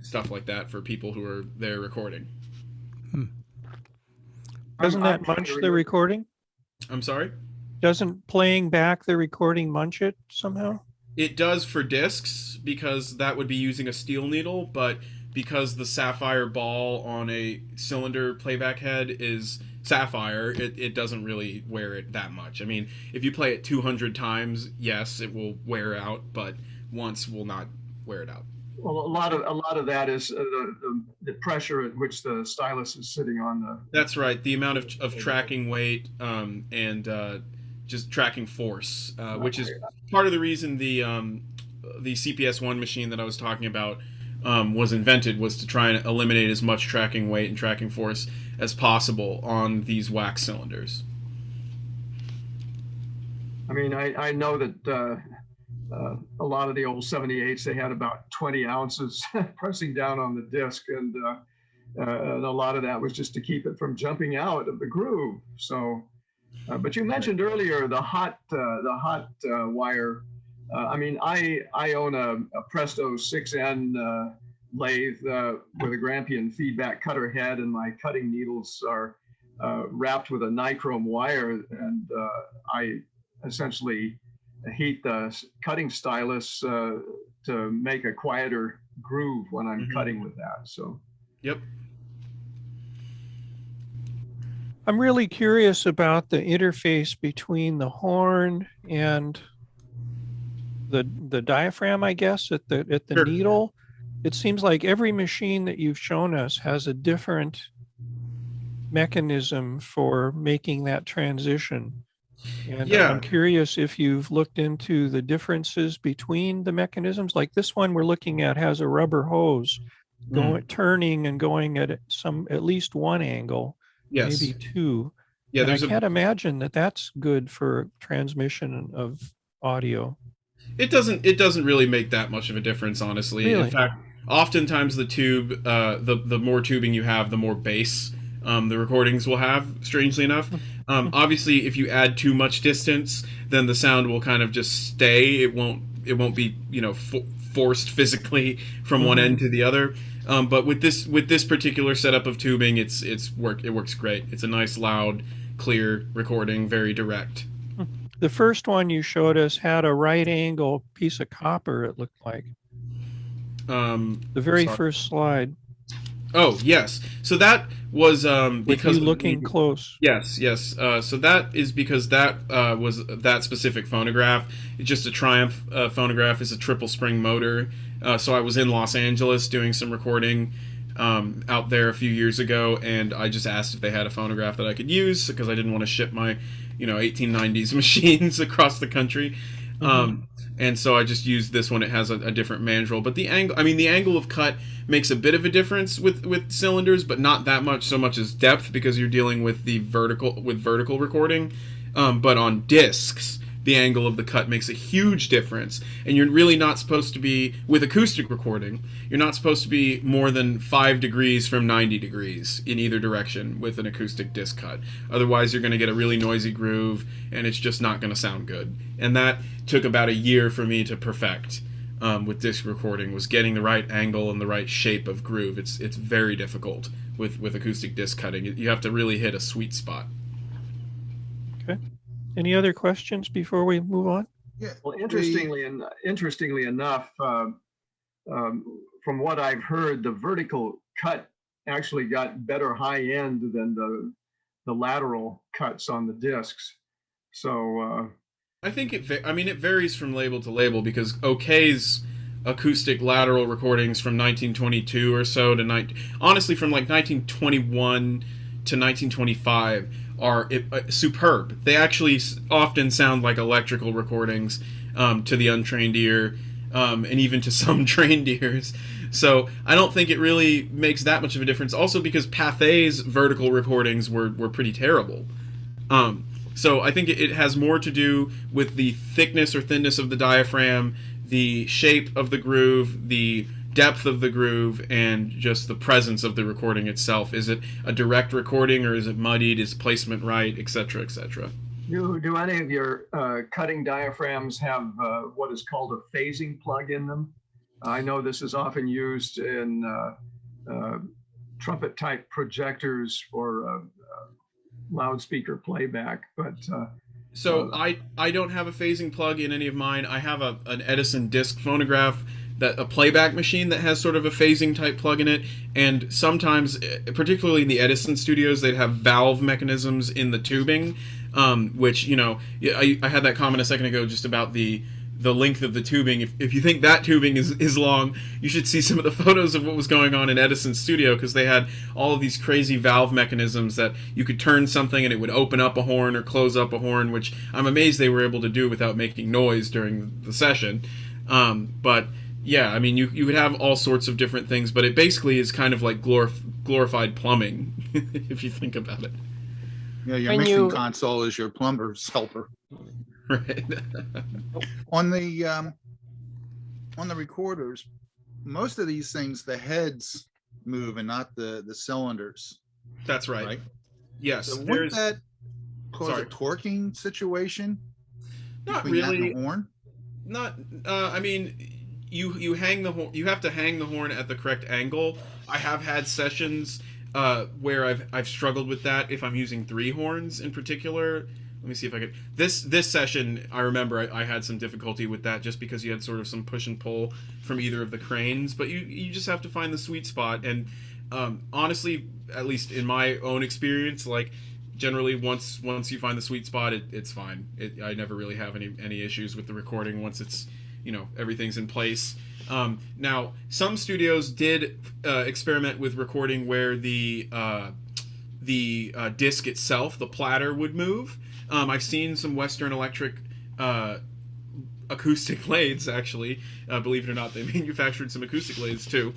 stuff like that for people who are there recording. Doesn't that munch the recording? I'm sorry? Doesn't playing back the recording munch it somehow? It does for discs because that would be using a steel needle, but because the sapphire ball on a cylinder playback head is sapphire, it doesn't really wear it that much. I mean, if you play it 200 times, yes, it will wear out, but once will not wear it out. Well, a lot of that is the pressure at which the stylus is sitting on the. That's right. The amount of tracking weight and just tracking force, which is part of the reason the CPS-1 machine that I was talking about was invented, was to try and eliminate as much tracking weight and tracking force as possible on these wax cylinders. I mean, I know that a lot of the old 78s, they had about 20 ounces pressing down on the disc, and a lot of that was just to keep it from jumping out of the groove. So, but you mentioned earlier the hot wire. I mean, I own a Presto 6N lathe with a Grampian feedback cutter head, and my cutting needles are wrapped with a nichrome wire, and I essentially heat the cutting stylus to make a quieter groove when I'm cutting with that. So, yep. I'm really curious about the interface between the horn and the diaphragm, I guess, at the Sure. needle. It seems like every machine that you've shown us has a different mechanism for making that transition. And Yeah. I'm curious if you've looked into the differences between the mechanisms. Like this one we're looking at has a rubber hose going, turning and going at least one angle, Yes. maybe two. Yeah, And I there's can't imagine that that's good for transmission of audio. It doesn't really make that much of a difference, honestly. Really? In fact, oftentimes the tube, the more tubing you have, the more bass the recordings will have, strangely enough. Obviously, if you add too much distance, then the sound will kind of just stay. It won't be, forced physically from one end to the other. But with this particular setup of tubing, it works great. It's a nice, loud, clear recording, very direct. The first one you showed us had a right angle piece of copper, it looked like. The very first slide. Oh, yes. So that was With because you looking close. Yes. So that is because that was that specific phonograph. It's just a Triumph phonograph. It's a triple spring motor. So I was in Los Angeles doing some recording out there a few years ago, and I just asked if they had a phonograph that I could use because I didn't want to ship my 1890s machines across the country. And so I just used this one. It has a different mandrel, but the angle of cut makes a bit of a difference with cylinders, but not that much, so much as depth, because you're dealing with vertical recording. But on discs, the angle of the cut makes a huge difference, and you're really not supposed to be, with acoustic recording, you're not supposed to be more than 5 degrees from 90 degrees in either direction with an acoustic disc cut. Otherwise, you're going to get a really noisy groove, and it's just not going to sound good. And that took about a year for me to perfect with disc recording, was getting the right angle and the right shape of groove. It's very difficult with acoustic disc cutting. You have to really hit a sweet spot. Okay. Any other questions before we move on? Yeah. Well, interestingly enough, from what I've heard, the vertical cut actually got better high end than the lateral cuts on the discs. So I think it varies from label to label, because OK's acoustic lateral recordings from 1922 or so to honestly from like 1921 to 1925 are superb. They actually often sound like electrical recordings to the untrained ear, and even to some trained ears. So I don't think it really makes that much of a difference. Also because Pathé's vertical recordings were pretty terrible. So I think it has more to do with the thickness or thinness of the diaphragm, the shape of the groove, the depth of the groove, and just the presence of the recording itself. Is it a direct recording, or is it muddied? Is placement right, etc., etc.? do any of your cutting diaphragms have what is called a phasing plug in them? I know this is often used in trumpet type projectors for loudspeaker playback, but so I don't have a phasing plug in any of mine. I have an Edison disc phonograph a playback machine that has sort of a phasing type plug in it, and sometimes, particularly in the Edison studios, they'd have valve mechanisms in the tubing, which, you know, I had that comment a second ago just about the length of the tubing. If you think that tubing is long, you should see some of the photos of what was going on in Edison's studio, because they had all of these crazy valve mechanisms that you could turn something and it would open up a horn or close up a horn, which I'm amazed they were able to do without making noise during the session. But yeah, I mean, you would have all sorts of different things, but it basically is kind of like glorified plumbing, if you think about it. Yeah, your When mixing you- console is your plumber's helper. Right. On the recorders, most of these things, the heads move and not the cylinders, That's right. right? Yes. So wouldn't There's that cause Sorry. a torquing situation not between that really. and the horn? Not. I mean, you hang the horn. You have to hang the horn at the correct angle. I have had sessions where I've struggled with that if I'm using 3 horns in particular. Let me see if I could. This session, I remember I had some difficulty with that, just because you had sort of some push and pull from either of the cranes. But you just have to find the sweet spot. And honestly, at least in my own experience, like, generally once you find the sweet spot, it's fine. I never really have any issues with the recording once it's, you know, everything's in place. Now, some studios did experiment with recording where the disc itself, the platter, would move. I've seen some Western Electric acoustic lathes, actually. Believe it or not, they manufactured some acoustic lathes too,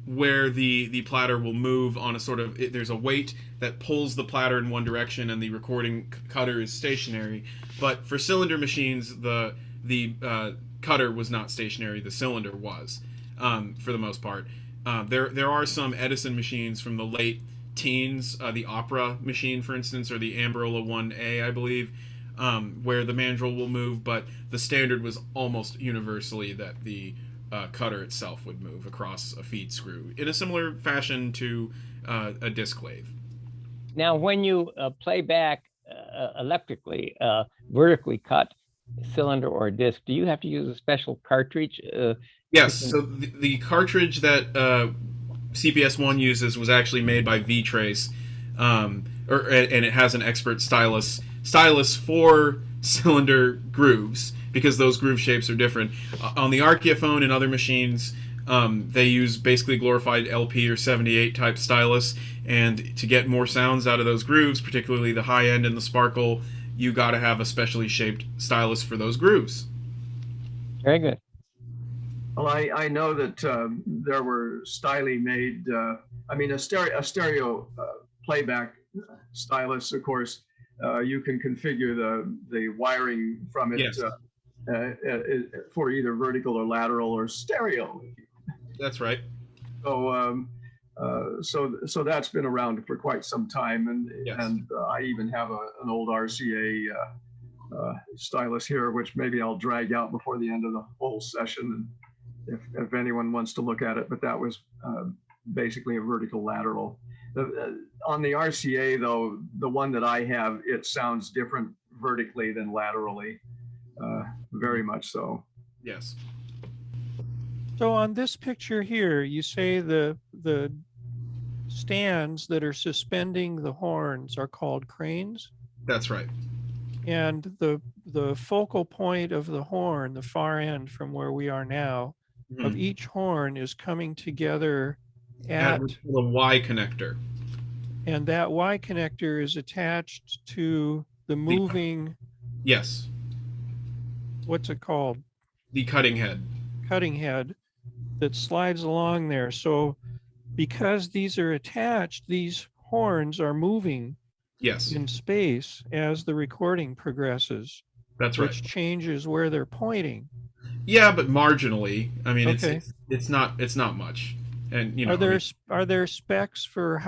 where the platter will move on a sort of, there's a weight that pulls the platter in one direction, and the recording cutter is stationary. But for cylinder machines, the cutter was not stationary; the cylinder was, for the most part. There are some Edison machines from the late teens, the Opera machine, for instance, or the Ambrola 1A, I believe, where the mandrel will move, but the standard was almost universally that the cutter itself would move across a feed screw in a similar fashion to a disc lathe. Now, when you play back electrically, vertically cut cylinder or disc, do you have to use a special cartridge? Yes, so the cartridge that CPS-1 uses was actually made by V-Trace, and it has an expert stylus for cylinder grooves, because those groove shapes are different. On the Archaeophone and other machines, they use basically glorified LP or 78 type stylus, and to get more sounds out of those grooves, particularly the high end and the sparkle, you got to have a specially shaped stylus for those grooves. Very good. Well, I know that there were Styli made, a stereo playback stylus, of course. You can configure the wiring from it, Yes. For either vertical or lateral or stereo. That's right. So that's been around for quite some time, Yes. and I even have an old RCA stylus here, which maybe I'll drag out before the end of the whole session, and if anyone wants to look at it. But that was basically a vertical lateral. On the RCA, though, the one that I have, it sounds different vertically than laterally, very much so. Yes. So on this picture here, you say the stands that are suspending the horns are called cranes, That's right. and the focal point of the horn, the far end from where we are now, of each horn is coming together at, The Y connector. and that Y connector is attached to the moving, Yes. what's it called? The cutting head. Cutting head that slides along there. So because these are attached, these horns are moving Yes. in space as the recording progresses, That's right. which changes where they're pointing. Yeah, but marginally. I mean, Okay. it's not much. And you know, Are there specs for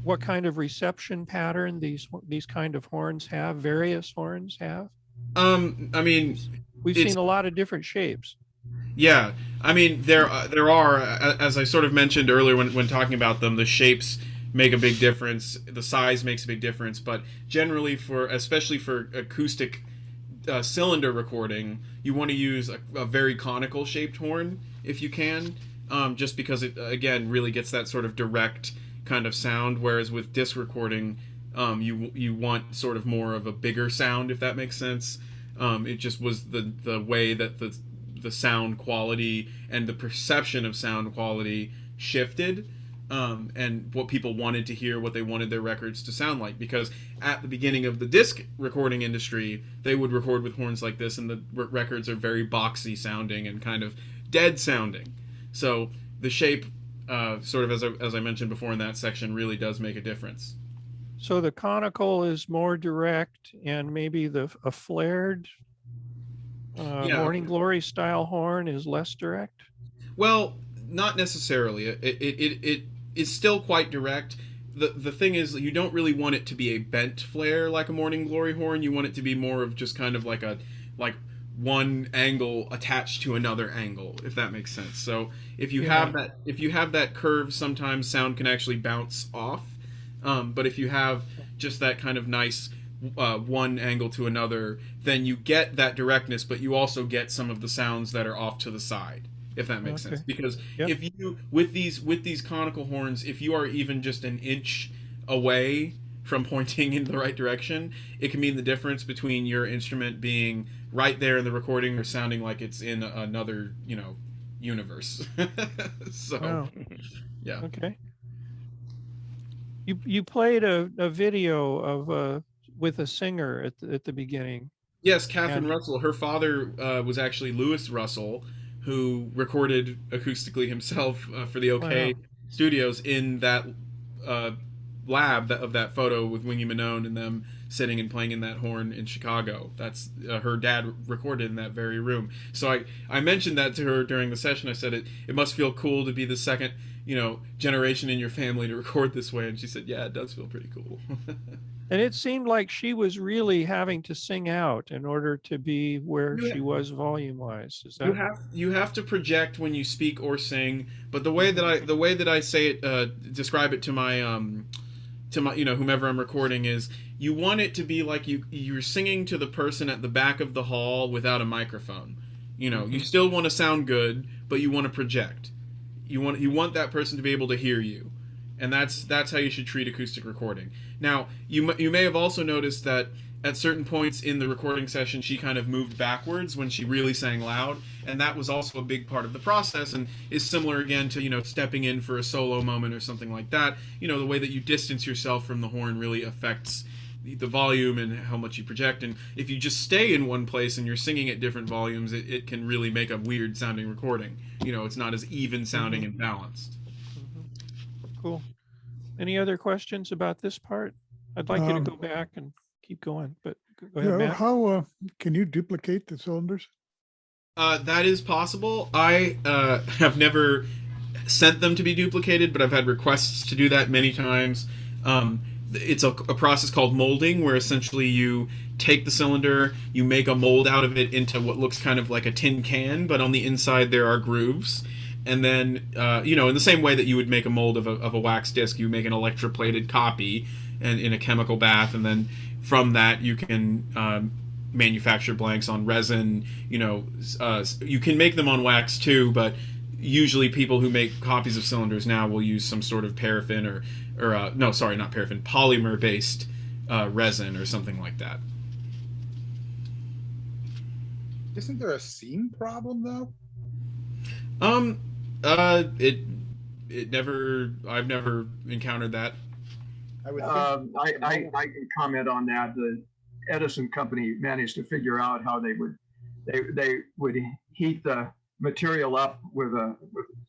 what kind of reception pattern these kind of horns have? Various horns have. I mean, We've it's- seen a lot of different shapes. yeah. I mean, there are, as I sort of mentioned earlier when talking about them, the shapes make a big difference. The size makes a big difference. But generally, especially for acoustic cylinder recording, you want to use a very conical shaped horn if you can, just because it again really gets that sort of direct kind of sound. Whereas with disc recording, you want sort of more of a bigger sound, if that makes sense. It just was the way that the sound quality and the perception of sound quality shifted, and what people wanted to hear, what they wanted their records to sound like. Because at the beginning of the disc recording industry, they would record with horns like this, and the records are very boxy sounding and kind of dead sounding. So the shape, sort of as I mentioned before in that section, really does make a difference. So the conical is more direct, and maybe a flared Morning Glory style horn is less direct? Well, not necessarily. It is still quite direct. The thing is, you don't really want it to be a bent flare like a Morning Glory horn. You want it to be more of just kind of like one angle attached to another angle, if that makes sense. So if you have that curve, sometimes sound can actually bounce off. But if you have just that kind of nice one angle to another, then you get that directness, but you also get some of the sounds that are off to the side, if that makes sense. Because if you with these conical horns, if you are even just an inch away from pointing in the right direction, it can mean the difference between your instrument being right there in the recording or sounding like it's in another, universe. So, yeah. Okay. You played a video of with a singer at the beginning. Yes, Catherine Russell. Her father was actually Louis Russell, who recorded acoustically himself for the OK Studios in that lab of that photo with Wingy Manone and them sitting and playing in that horn in Chicago. That's her dad recorded in that very room. So I mentioned that to her during the session. I said it must feel cool to be the second generation in your family to record this way, and she said, yeah, it does feel pretty cool. And it seemed like she was really having to sing out in order to be where she was volume-wise. Is that you have to project when you speak or sing, but the way that I say it, describe it to my whomever I'm recording, is you want it to be like you're singing to the person at the back of the hall without a microphone. You still want to sound good, but you want to project. You want that person to be able to hear you. And that's how you should treat acoustic recording. Now, you may have also noticed that at certain points in the recording session, she kind of moved backwards when she really sang loud, and that was also a big part of the process, and is similar again to stepping in for a solo moment or something like that. The way that you distance yourself from the horn really affects the volume and how much you project. And if you just stay in one place and you're singing at different volumes, it can really make a weird sounding recording. It's not as even sounding and balanced. Cool. Any other questions about this part? I'd like you to go back and keep going, but go ahead, Matt. How can you duplicate the cylinders? That is possible. I have never sent them to be duplicated, but I've had requests to do that many times. It's a process called molding, where essentially you take the cylinder, you make a mold out of it into what looks kind of like a tin can, but on the inside there are grooves. And then, in the same way that you would make a mold of a wax disc, you make an electroplated copy and in a chemical bath, and then from that you can manufacture blanks on resin. You can make them on wax too, but usually people who make copies of cylinders now will use some sort of paraffin or no, sorry, not paraffin, polymer-based resin or something like that. Isn't there a seam problem though? I've never encountered that. I can comment on that. The Edison company managed to figure out how they would heat the material up with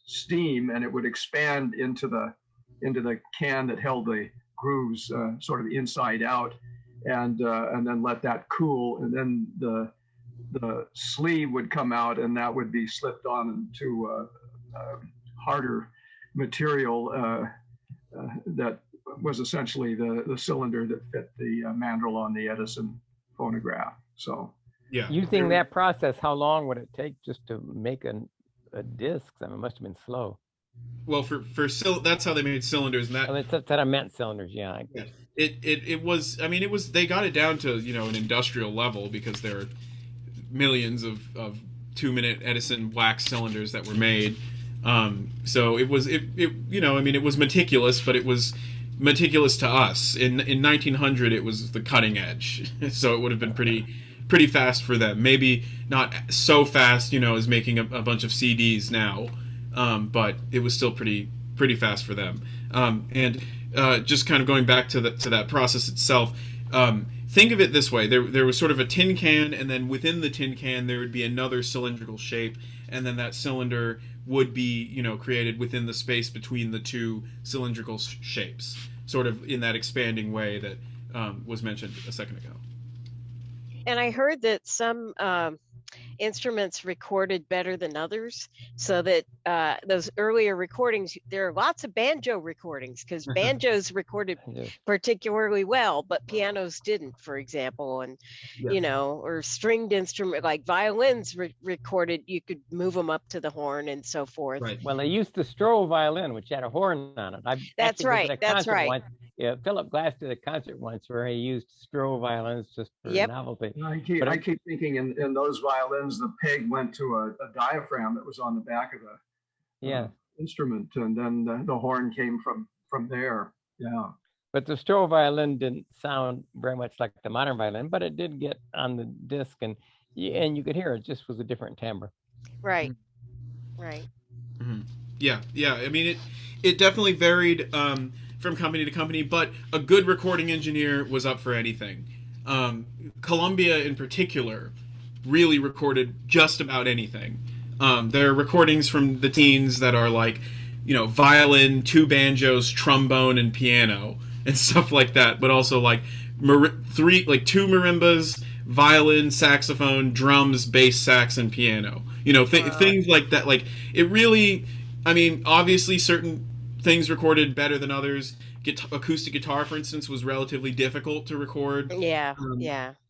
steam, and it would expand into the can that held the grooves sort of inside out, and then let that cool, and then the sleeve would come out, and that would be slipped on into harder material that was essentially the cylinder that fit the mandrel on the Edison phonograph. So yeah, using that process, how long would it take just to make a disc? I mean, it must have been slow. Well, for that's how they made cylinders, and that that's what I meant, cylinders. Yeah. It was, I mean, it was, they got it down to, you know, an industrial level because there are millions of 2-minute Edison wax cylinders that were made. So it was, you know, I mean, it was meticulous, but it was meticulous to us. In 1900, it was the cutting edge. So it would have been pretty fast for them. Maybe not so fast, you know, as making a bunch of CDs now, but it was still pretty fast for them. And just kind of going back to that process itself, think of it this way: there was sort of a tin can, and then within the tin can there would be another cylindrical shape, and then that cylinder would be, you know, created within the space between the two cylindrical shapes, sort of in that expanding way that was mentioned a second ago. And I heard that some instruments recorded better than others, so that those earlier recordings, there are lots of banjo recordings because banjos recorded particularly well, but pianos didn't, for example. And you know, or stringed instrument like violins recorded, you could move them up to the horn and so forth. Right. Well, they used the Stroh violin, which had a horn on it. That's right. That's right. Once. Yeah, Philip Glass did a concert once where he used Stroh violins just for novelty. I keep thinking in those violins, the peg went to a diaphragm that was on the back of the instrument, and then the horn came from there. Yeah. But the Stroh violin didn't sound very much like the modern violin, but it did get on the disc, and you could hear it just was a different timbre. Right. Right. Mm-hmm. Yeah. I mean, it definitely varied from company to company, but a good recording engineer was up for anything. Columbia in particular really recorded just about anything. There are recordings from the teens that are like, you know, violin, 2 banjos, trombone, and piano and stuff like that, but also like 2 marimbas, violin, saxophone, drums, bass, sax, and piano. You know, things like that. Like, it really, I mean, obviously certain things recorded better than others. Acoustic guitar, for instance, was relatively difficult to record. Yeah.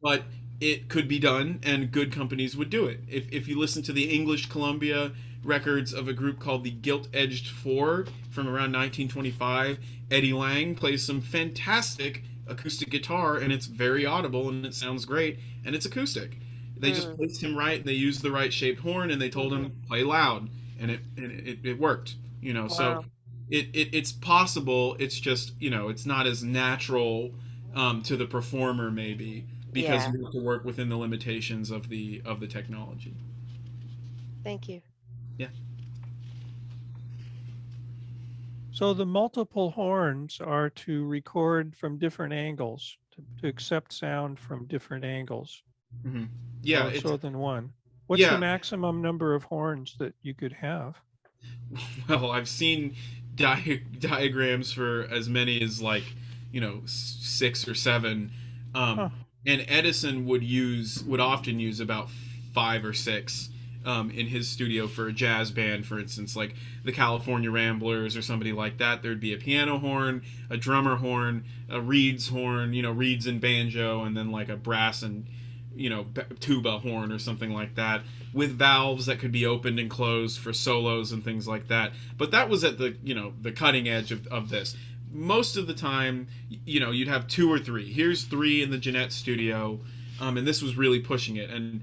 But it could be done, and good companies would do it. If you listen to the English Columbia records of a group called the Gilt-Edged Four from around 1925, Eddie Lang plays some fantastic acoustic guitar, and it's very audible, and it sounds great, and it's acoustic. They just placed him right, and they used the right shaped horn, and they told him play loud, and it worked. You know, so it's possible. It's just, you know, it's not as natural to the performer maybe, because you have to work within the limitations of the technology. Thank you. Yeah. So the multiple horns are to record from different angles, to accept sound from different angles. Mm-hmm. Yeah. More so than one. What's the maximum number of horns that you could have? Well, I've seen diagrams for as many as, like, you know, 6 or 7. And Edison would often use about 5 or 6 in his studio for a jazz band, for instance, like the California Ramblers or somebody like that. There'd be a piano horn, a drummer horn, a reeds horn, you know, reeds and banjo, and then like a brass and, you know, tuba horn or something like that, with valves that could be opened and closed for solos and things like that. But that was at the, you know, the cutting edge of this. Most of the time, you know, you'd have 2 or 3. Here's 3 in the Jeanette studio, and this was really pushing it. And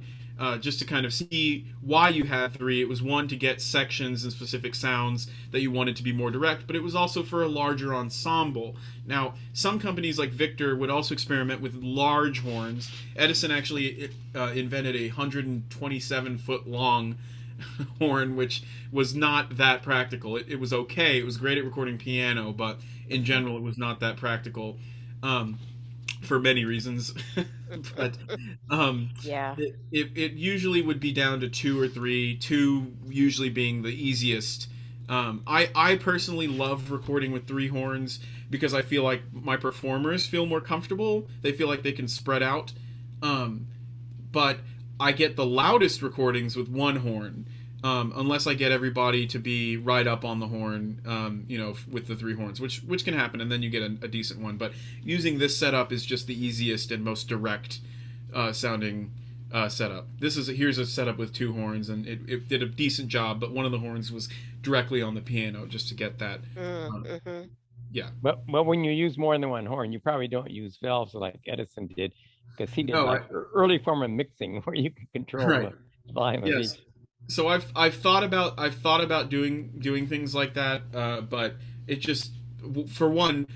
just to kind of see why you had 3, it was, one, to get sections and specific sounds that you wanted to be more direct, but it was also for a larger ensemble. Now, some companies like Victor would also experiment with large horns. Edison actually invented a 127-foot long horn, which was not that practical. It was okay. It was great at recording piano, but in general, it was not that practical. For many reasons. But it usually would be down to 2 or 3, 2 usually being the easiest. I personally love recording with 3 horns because I feel like my performers feel more comfortable. They feel like they can spread out. But I get the loudest recordings with 1 horn. Unless I get everybody to be right up on the horn, you know, with the 3 horns, which can happen, and then you get a decent one. But using this setup is just the easiest and most direct sounding setup. Here's a setup with 2 horns, and it did a decent job, but one of the horns was directly on the piano, just to get that. Yeah. But when you use more than one horn, you probably don't use valves like Edison did, because he did No, like early form of mixing where you can control Right. the volume of Yes. each. So I've thought about doing things like that, but it just, for one,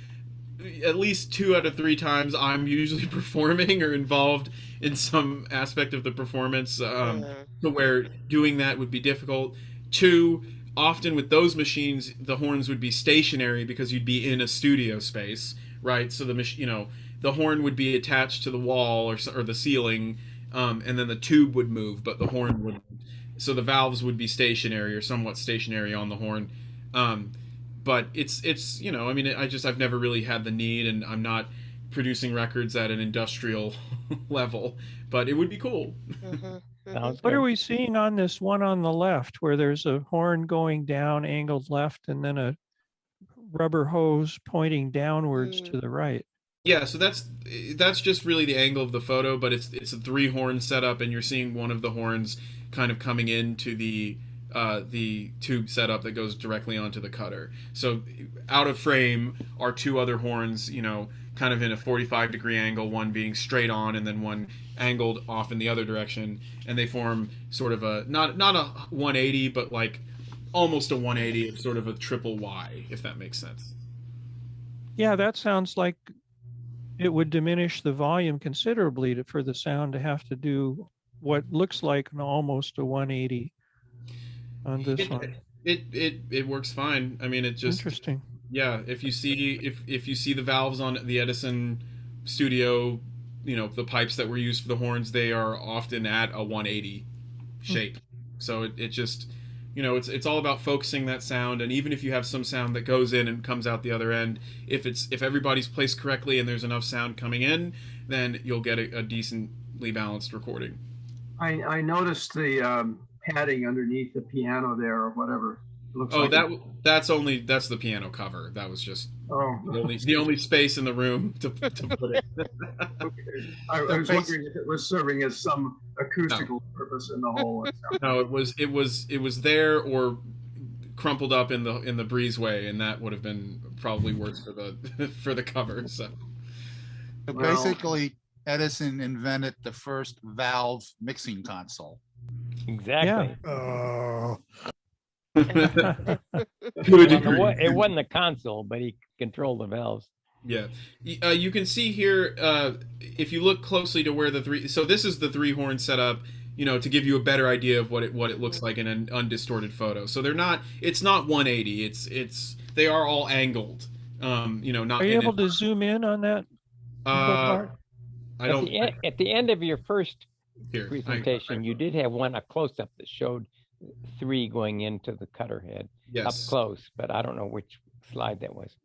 at least 2 out of 3 times I'm usually performing or involved in some aspect of the performance, to where doing that would be difficult. 2, often with those machines, the horns would be stationary because you'd be in a studio space, right? So the horn would be attached to the wall or the ceiling, and then the tube would move, but the horn would. So the valves would be stationary or somewhat stationary on the horn. But it's I mean, I've never really had the need, and I'm not producing records at an industrial level, but it would be cool. Sounds What good. are we seeing on this one on the left where there's a horn going down, angled left, and then a rubber hose pointing downwards to the right? Yeah, so that's just really the angle of the photo, but it's a 3-horn setup, and you're seeing one of the horns kind of coming into the tube setup that goes directly onto the cutter. So out of frame are 2 other horns, kind of in a 45-degree angle, one being straight on and then one angled off in the other direction, and they form sort of a not a 180, but like almost a 180, sort of a triple Y, if that makes sense. Yeah, that sounds like it would diminish the volume considerably for the sound to have to do what looks like almost a 180 on this one. It works fine. I mean, it just Interesting. Yeah, if you see the valves on the Edison studio, the pipes that were used for the horns, they are often at a 180 shape. So it just it's all about focusing that sound, and even if you have some sound that goes in and comes out the other end, if everybody's placed correctly and there's enough sound coming in, then you'll get a decently balanced recording. I noticed the padding underneath the piano there or whatever. It looks Oh, like that's the piano cover. That was just oh, the only space in the room to put it. okay. I was wondering if it was serving as some acoustical purpose in the whole. No, it was there or crumpled up in the breezeway, and that would have been probably worse for the for the cover. So basically, Edison invented the first valve mixing console. Exactly. Oh, It wasn't the console, but he controlled the valves. Yeah, you can see here, if you look closely to where the 3. So this is the 3-horn setup, to give you a better idea of what it looks like in an undistorted photo. So they're not. It's not 180. They are all angled. Not. Are you able to zoom in on that? I don't. At the end of your first Here, presentation, you did have a close-up that showed 3 going into the cutter head up close, but I don't know which slide that was.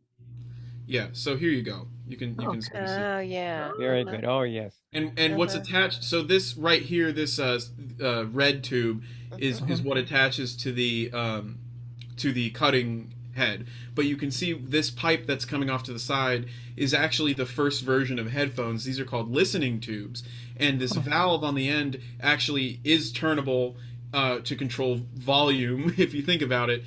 Yeah, so here you go. You can sort of see. Oh yeah. Very good. Oh yes. And what's attached? So this right here, this red tube is what attaches to the cutting head. But you can see this pipe that's coming off to the side is actually the first version of headphones. These are called listening tubes, and this valve on the end actually is turnable to control volume. If you think about it.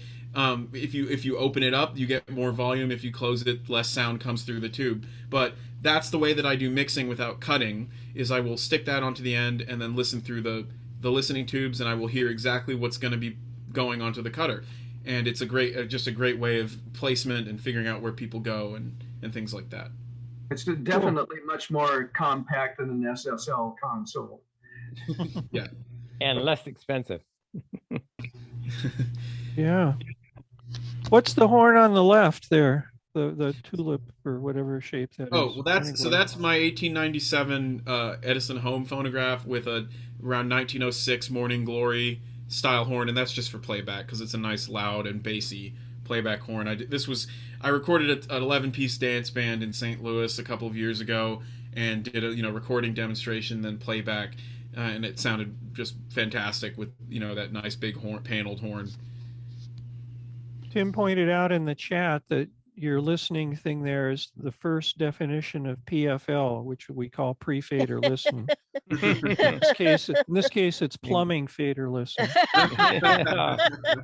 If you open it up, you get more volume. If you close it, less sound comes through the tube. But that's the way that I do mixing without cutting, is I will stick that onto the end and then listen through the listening tubes, and I will hear exactly what's going to be going onto the cutter. And it's just a great way of placement and figuring out where people go and things like that. It's definitely much more compact than an SSL console. Yeah. And less expensive. Yeah. What's the horn on the left there? The tulip or whatever shape that is. Oh, well, that's my 1897 Edison home phonograph with a around 1906 Morning Glory style horn, and that's just for playback because it's a nice loud and bassy playback horn. I recorded an 11-piece dance band in St. Louis a couple of years ago and did a recording demonstration, then playback, and it sounded just fantastic with that nice big horn, paneled horn. Tim pointed out in the chat that your listening thing there is the first definition of PFL, which we call pre-fader listen. In this case, it's plumbing fader listen.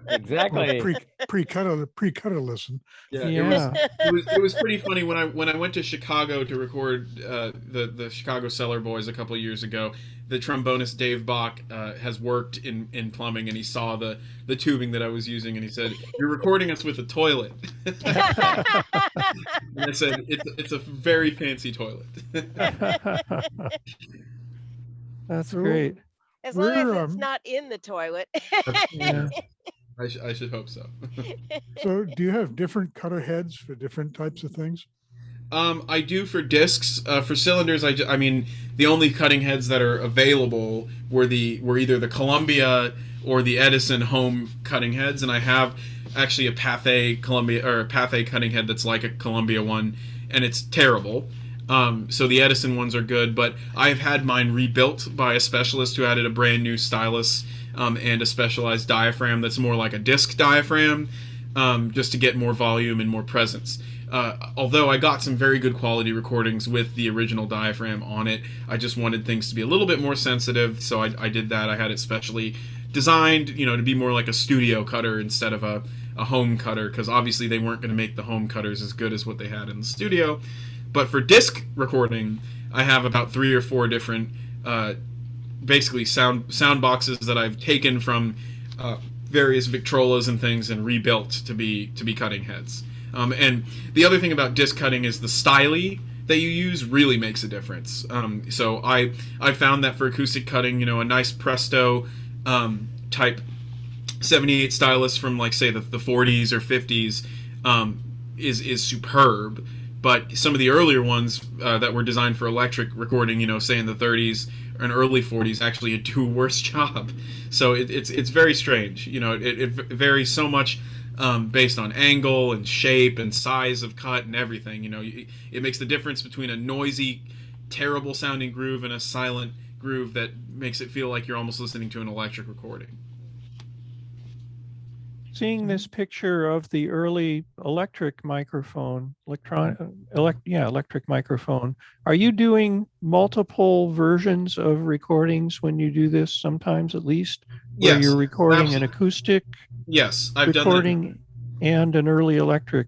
Exactly. Pre-cutter listen. Yeah, Yeah. it was pretty funny when I went to Chicago to record the Chicago Cellar Boys a couple of years ago. The trombonist Dave Bach has worked in plumbing, and he saw the tubing that I was using, and he said, "You're recording us with a toilet." And I said, "It's a very fancy toilet." That's great. As long as We're, it's not in the toilet. Yeah. I should hope so. So do you have different cutter heads for different types of things? I do for discs. For cylinders, I mean, the only cutting heads that are available were either the Columbia or the Edison home cutting heads, and I have actually a Pathé Columbia or a Pathé cutting head that's like a Columbia one, and it's terrible. So the Edison ones are good, but I've had mine rebuilt by a specialist who added a brand new stylus and a specialized diaphragm that's more like a disc diaphragm, just to get more volume and more presence. Although I got some very good quality recordings with the original diaphragm on it, I just wanted things to be a little bit more sensitive, so I did that. I had it specially designed, to be more like a studio cutter instead of a home cutter, because obviously they weren't going to make the home cutters as good as what they had in the studio. But for disc recording, I have about 3 or 4 different, basically sound boxes that I've taken from various Victrolas and things and rebuilt to be cutting heads. And the other thing about disc cutting is the styli that you use really makes a difference. So I found that for acoustic cutting, a nice Presto type 78 stylus from, like, say the 40s or 50s is superb. But some of the earlier ones that were designed for electric recording, say in the 30s and early 40s, actually do a worse job. So it's very strange. It varies so much based on angle and shape and size of cut and everything. It makes the difference between a noisy, terrible sounding groove and a silent groove that makes it feel like you're almost listening to an electric recording. Seeing this picture of the early electric microphone, electric microphone, are you doing multiple versions of recordings when you do this sometimes, at least? Where Yes, you're recording absolutely. an acoustic Yes, I've recording done and an early electric.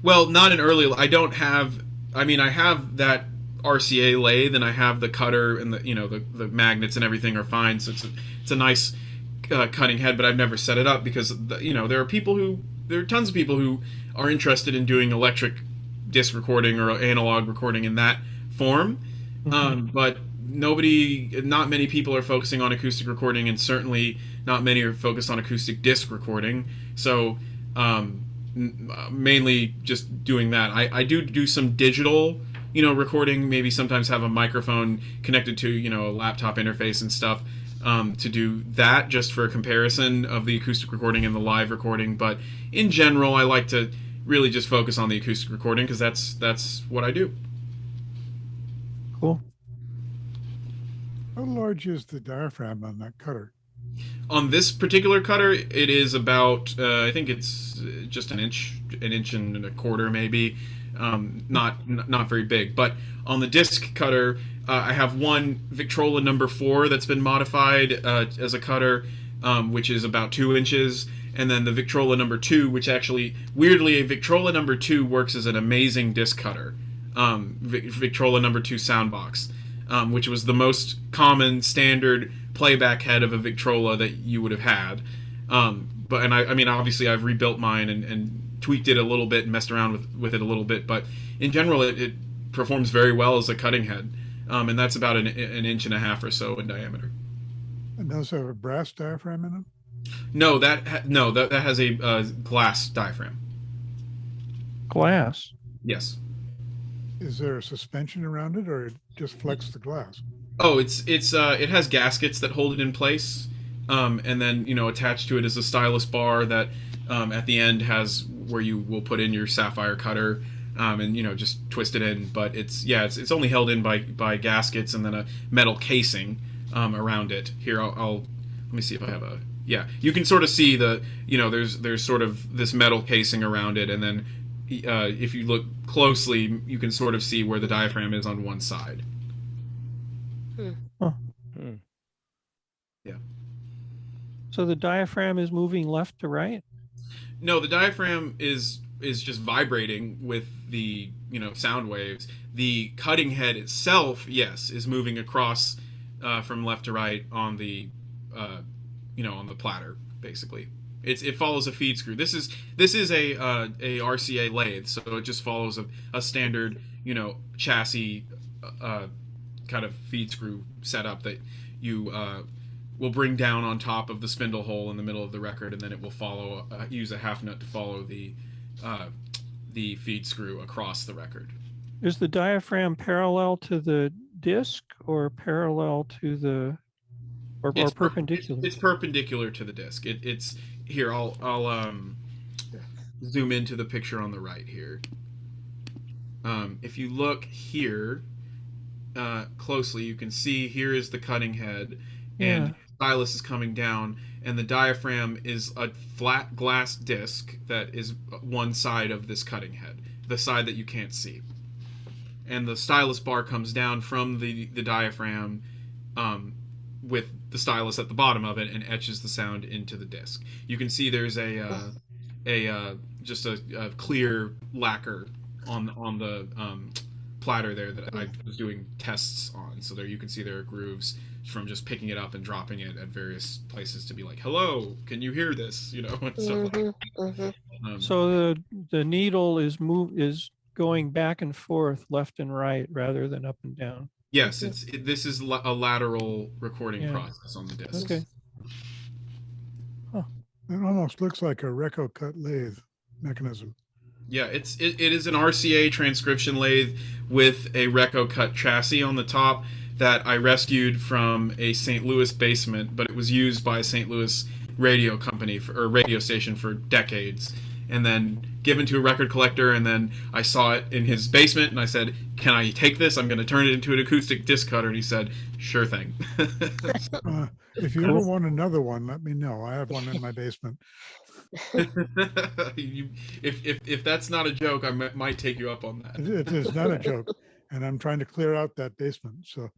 Well, not an early. I don't have. I mean, I have that RCA lathe, and I have the cutter, and the magnets and everything are fine. So it's a nice cutting head, but I've never set it up because there are tons of people who are interested in doing electric disc recording or analog recording in that form, but not many people are focusing on acoustic recording, and certainly not many are focused on acoustic disc recording. So mainly just doing that. I do some digital recording, maybe sometimes have a microphone connected to a laptop interface and stuff, to do that just for a comparison of the acoustic recording and the live recording. But in general, I like to really just focus on the acoustic recording because that's what I do. Cool. How large is the diaphragm on that cutter? On this particular cutter, it is about I think it's just an inch and a quarter maybe, not very big. But on the disc cutter, I have one Victrola number 4 that's been modified as a cutter, which is about 2 inches, and then the Victrola number 2, which actually, weirdly, a Victrola number 2 works as an amazing disc cutter. Victrola number 2 soundbox, which was the most common standard playback head of a Victrola that you would have had. I mean, obviously, I've rebuilt mine and tweaked it a little bit and messed around with it a little bit, but in general, it performs very well as a cutting head. And that's about an inch and a half or so in diameter. And those have a brass diaphragm in them? No, that has a glass diaphragm. Glass. Yes. Is there a suspension around it, or it just flex the glass? Oh, it has gaskets that hold it in place, and then attached to it is a stylus bar that at the end has where you will put in your sapphire cutter. And just twist it in, but it's only held in by gaskets and then a metal casing around it. Here, I'll let me see if I have a Yeah, you can sort of see there's sort of this metal casing around it, and then if you look closely, you can sort of see where the diaphragm is on one side. Huh. Hmm. Yeah. So the diaphragm is moving left to right? No, the diaphragm is just vibrating with the sound waves. The cutting head itself, yes, is moving across from left to right on the on the platter, basically. It follows a feed screw. This is a RCA lathe, so it just follows a standard chassis kind of feed screw setup that you will bring down on top of the spindle hole in the middle of the record, and then it will follow use a half nut to follow the feed screw across the record. Is the diaphragm parallel to the disc or parallel to the or perpendicular? It's perpendicular to the disc. It's here. I'll zoom into the picture on the right here. If you look here closely, you can see here is the cutting head, and stylus is coming down, and the diaphragm is a flat glass disc that is one side of this cutting head, the side that you can't see. And the stylus bar comes down from the diaphragm with the stylus at the bottom of it and etches the sound into the disc. You can see there's just a clear lacquer on the platter there that I was doing tests on. So there you can see there are grooves from just picking it up and dropping it at various places to be like, hello, can you hear this? And stuff like that. So the needle is going back and forth, left and right, rather than up and down. Yes, this is a lateral recording process on the disc. Okay. It almost looks like a Reco cut lathe mechanism. Yeah, it is an RCA transcription lathe with a Reco cut chassis on the top that I rescued from a St. Louis basement, but it was used by a St. Louis radio company or radio station for decades, and then given to a record collector, and then I saw it in his basement, and I said, can I take this? I'm going to turn it into an acoustic disc cutter, and he said, sure thing. If you ever want another one, let me know. I have one in my basement. If that's not a joke, I might take you up on that. It is not a joke, and I'm trying to clear out that basement. So,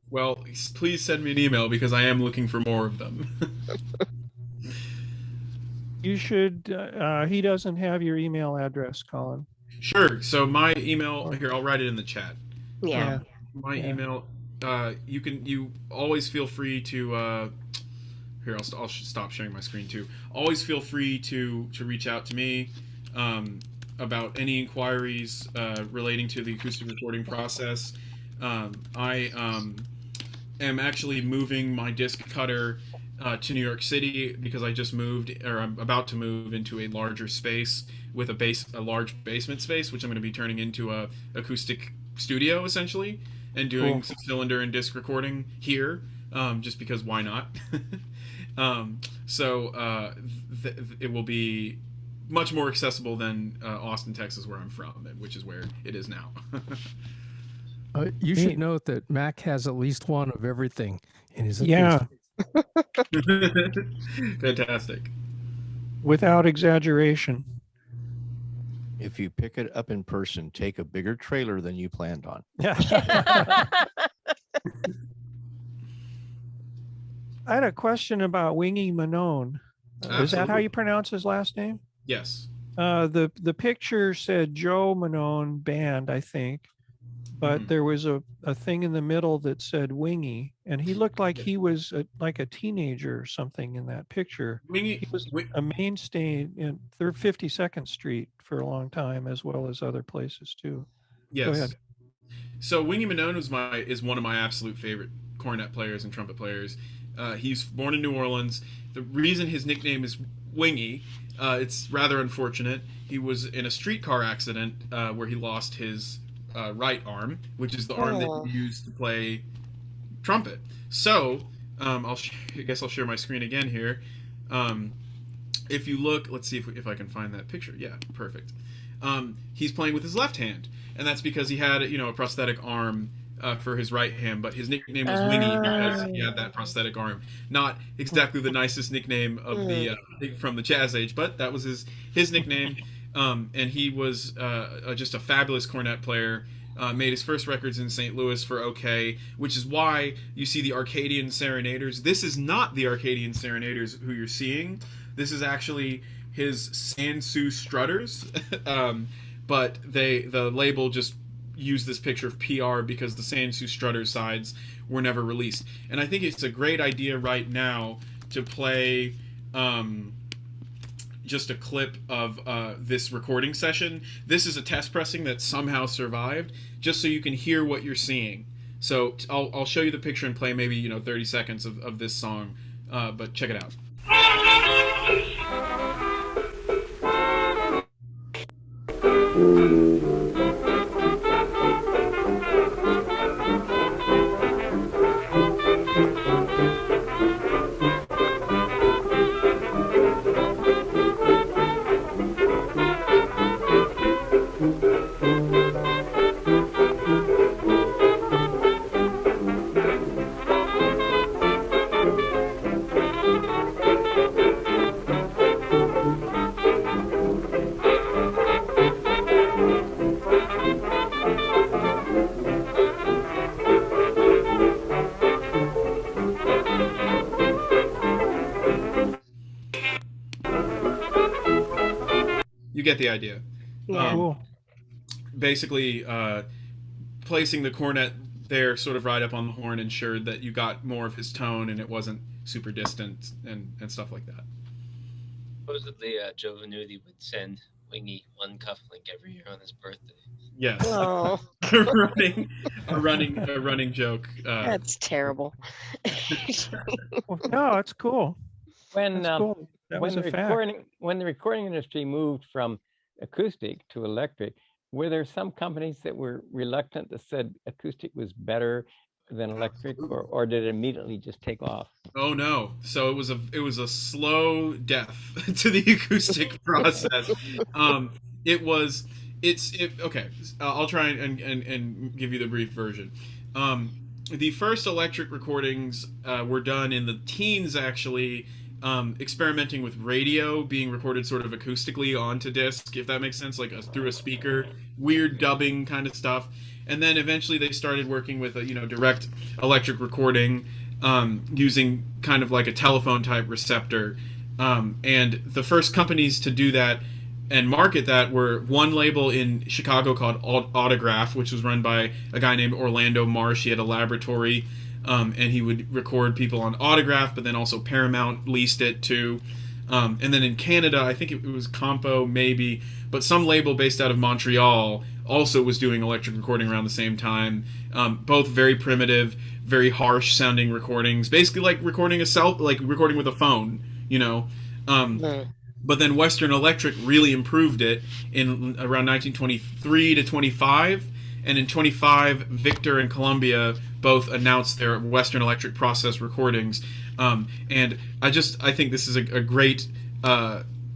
well, please send me an email because I am looking for more of them. You should. He doesn't have your email address, Colin. Sure. So my email here, I'll write it in the chat. Yeah. My email. You always feel free to. Here, I'll stop sharing my screen too. Always feel free to reach out to me about any inquiries relating to the acoustic recording process. I am actually moving my disc cutter to New York City because I just moved, or I'm about to move into a larger space with a large basement space, which I'm going to be turning into a acoustic studio essentially, and doing some cylinder and disc recording here, just because why not? It will be much more accessible than Austin, Texas, where I'm from, which is where it is now. You should note that Mac has at least one of everything in his Fantastic. Without exaggeration. If you pick it up in person, take a bigger trailer than you planned on. I had a question about Wingy Manone. Is that how you pronounce his last name? Yes. The picture said Joe Manone Band, I think, but there was a thing in the middle that said Wingy, and he looked like he was like a teenager or something in that picture. He was a mainstay in 52nd Street for a long time, as well as other places too. Yes. Go ahead. So Wingy Manone is one of my absolute favorite cornet players and trumpet players. He's born in New Orleans. The reason his nickname is Wingy, it's rather unfortunate. He was in a streetcar accident where he lost his right arm, which is the arm that he used to play trumpet. So, I guess I'll share my screen again here. If you look, let's see if I can find that picture. Yeah, perfect. He's playing with his left hand, and that's because he had a prosthetic arm for his right hand, but his nickname was Winnie because he had that prosthetic arm. Not exactly the nicest nickname of the from the jazz age, but that was his nickname. And he was just a fabulous cornet player. Made his first records in St. Louis for OK, which is why you see the Arcadian Serenaders. This is not the Arcadian Serenaders who you're seeing. This is actually his Sansu Strutters, but the label just used this picture of PR because the Sansu Strutter sides were never released. And I think it's a great idea right now to play just a clip of this recording session. This is a test pressing that somehow survived, just so you can hear what you're seeing. So I'll show you the picture and play maybe 30 seconds of this song, but check it out. You get the idea. Yeah. Cool. Basically, placing the cornet there sort of right up on the horn ensured that you got more of his tone and it wasn't super distant and stuff like that. Supposedly, Joe Venuti would send Wingy one cufflink every year on his birthday. Yes. Oh, a running joke. that's terrible. Well, no, it's cool. When That's cool. That was a fact. when the recording industry moved from acoustic to electric, were there some companies that were reluctant that said acoustic was better than electric, or did it immediately just take off? Oh no! So it was a slow death to the acoustic process. Okay. I'll try and give you the brief version. The first electric recordings were done in the teens, actually. Experimenting with radio being recorded sort of acoustically onto disc, if that makes sense, like through a speaker, weird dubbing kind of stuff. And then eventually they started working with a direct electric recording, using kind of like a telephone type receptor. And the first companies to do that and market that were one label in Chicago called Autograph, which was run by a guy named Orlando Marsh. He had a laboratory. And he would record people on Autograph, but then also Paramount leased it too. And then in Canada, I think it was Compo maybe, but some label based out of Montreal also was doing electric recording around the same time. Both very primitive, very harsh sounding recordings, basically like recording recording with a phone, But then Western Electric really improved it in around 1923 to 25. And in 25, Victor and Columbia both announced their Western Electric process recordings. And I think this is a great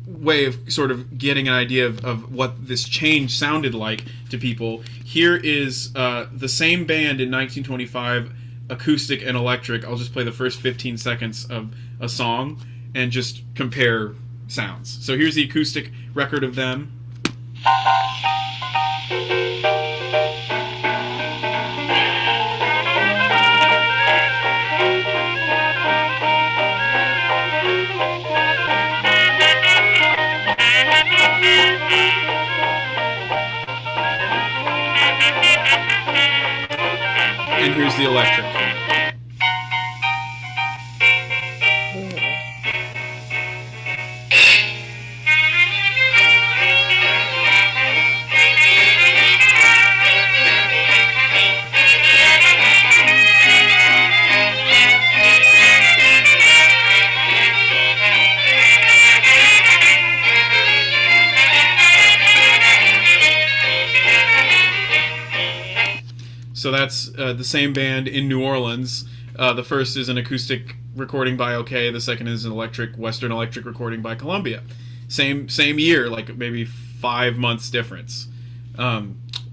way of sort of getting an idea of what this change sounded like to people. Here is the same band in 1925, acoustic and electric. I'll just play the first 15 seconds of a song and just compare sounds. So here's the acoustic record of them. And here's the electric. So that's the same band in New Orleans. The first is an acoustic recording by OK. The second is an Western Electric recording by Columbia. Same year, like maybe 5 months difference.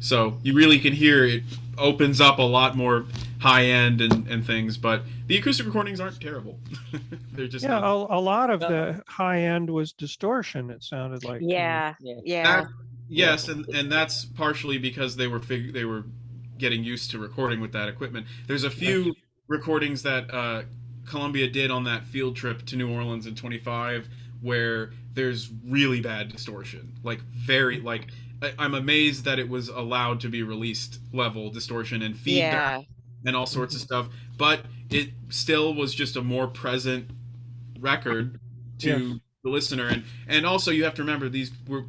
So you really can hear it opens up a lot more high end and things. But the acoustic recordings aren't terrible. They're just Yeah, not. a lot of the high end was distortion, it sounded like to me. Yeah, Yeah. yeah. Yes, and that's partially because they were getting used to recording with that equipment. There's a few recordings that Columbia did on that field trip to New Orleans in '25 where there's really bad distortion, like very like I'm amazed that it was allowed to be released level distortion and feedback and all sorts of stuff, but it still was just a more present record to the listener, and also you have to remember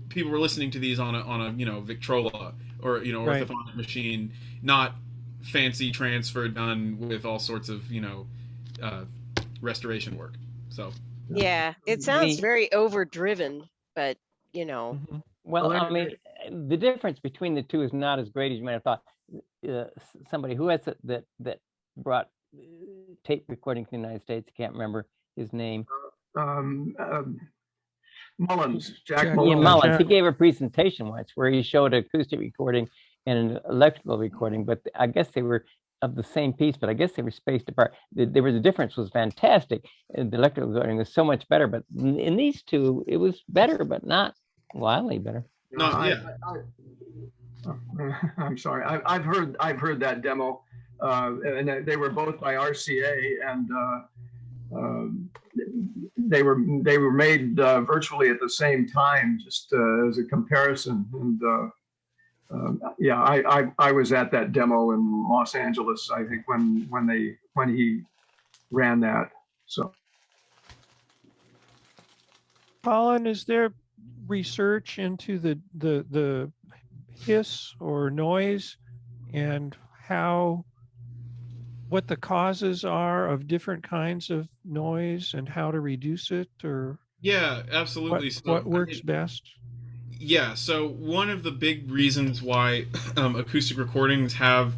people were listening to these on a Victrola or orthophonic machine, not fancy transfer done with all sorts of restoration work. So Yeah, it sounds very overdriven, but Well, I mean, the difference between the two is not as great as you might have thought. Somebody who has that brought tape recording to the United States, I can't remember his name. Mullins, Jack Jack Mullins. Yeah, Mullins. He gave a presentation once where he showed acoustic recording and an electrical recording, but I guess they were of the same piece, but I guess they were spaced apart. The difference was fantastic. The electrical recording was so much better, but in these two, it was better, but not wildly better. I'm sorry. I've heard that demo, and they were both by RCA, and they were made virtually at the same time, just as a comparison. And I was at that demo in Los Angeles, I think, when he ran that. So, Colin, is there research into the hiss or noise and what the causes are of different kinds of noise and how to reduce it, or yeah, absolutely. what works best? Yeah, so one of the big reasons why acoustic recordings have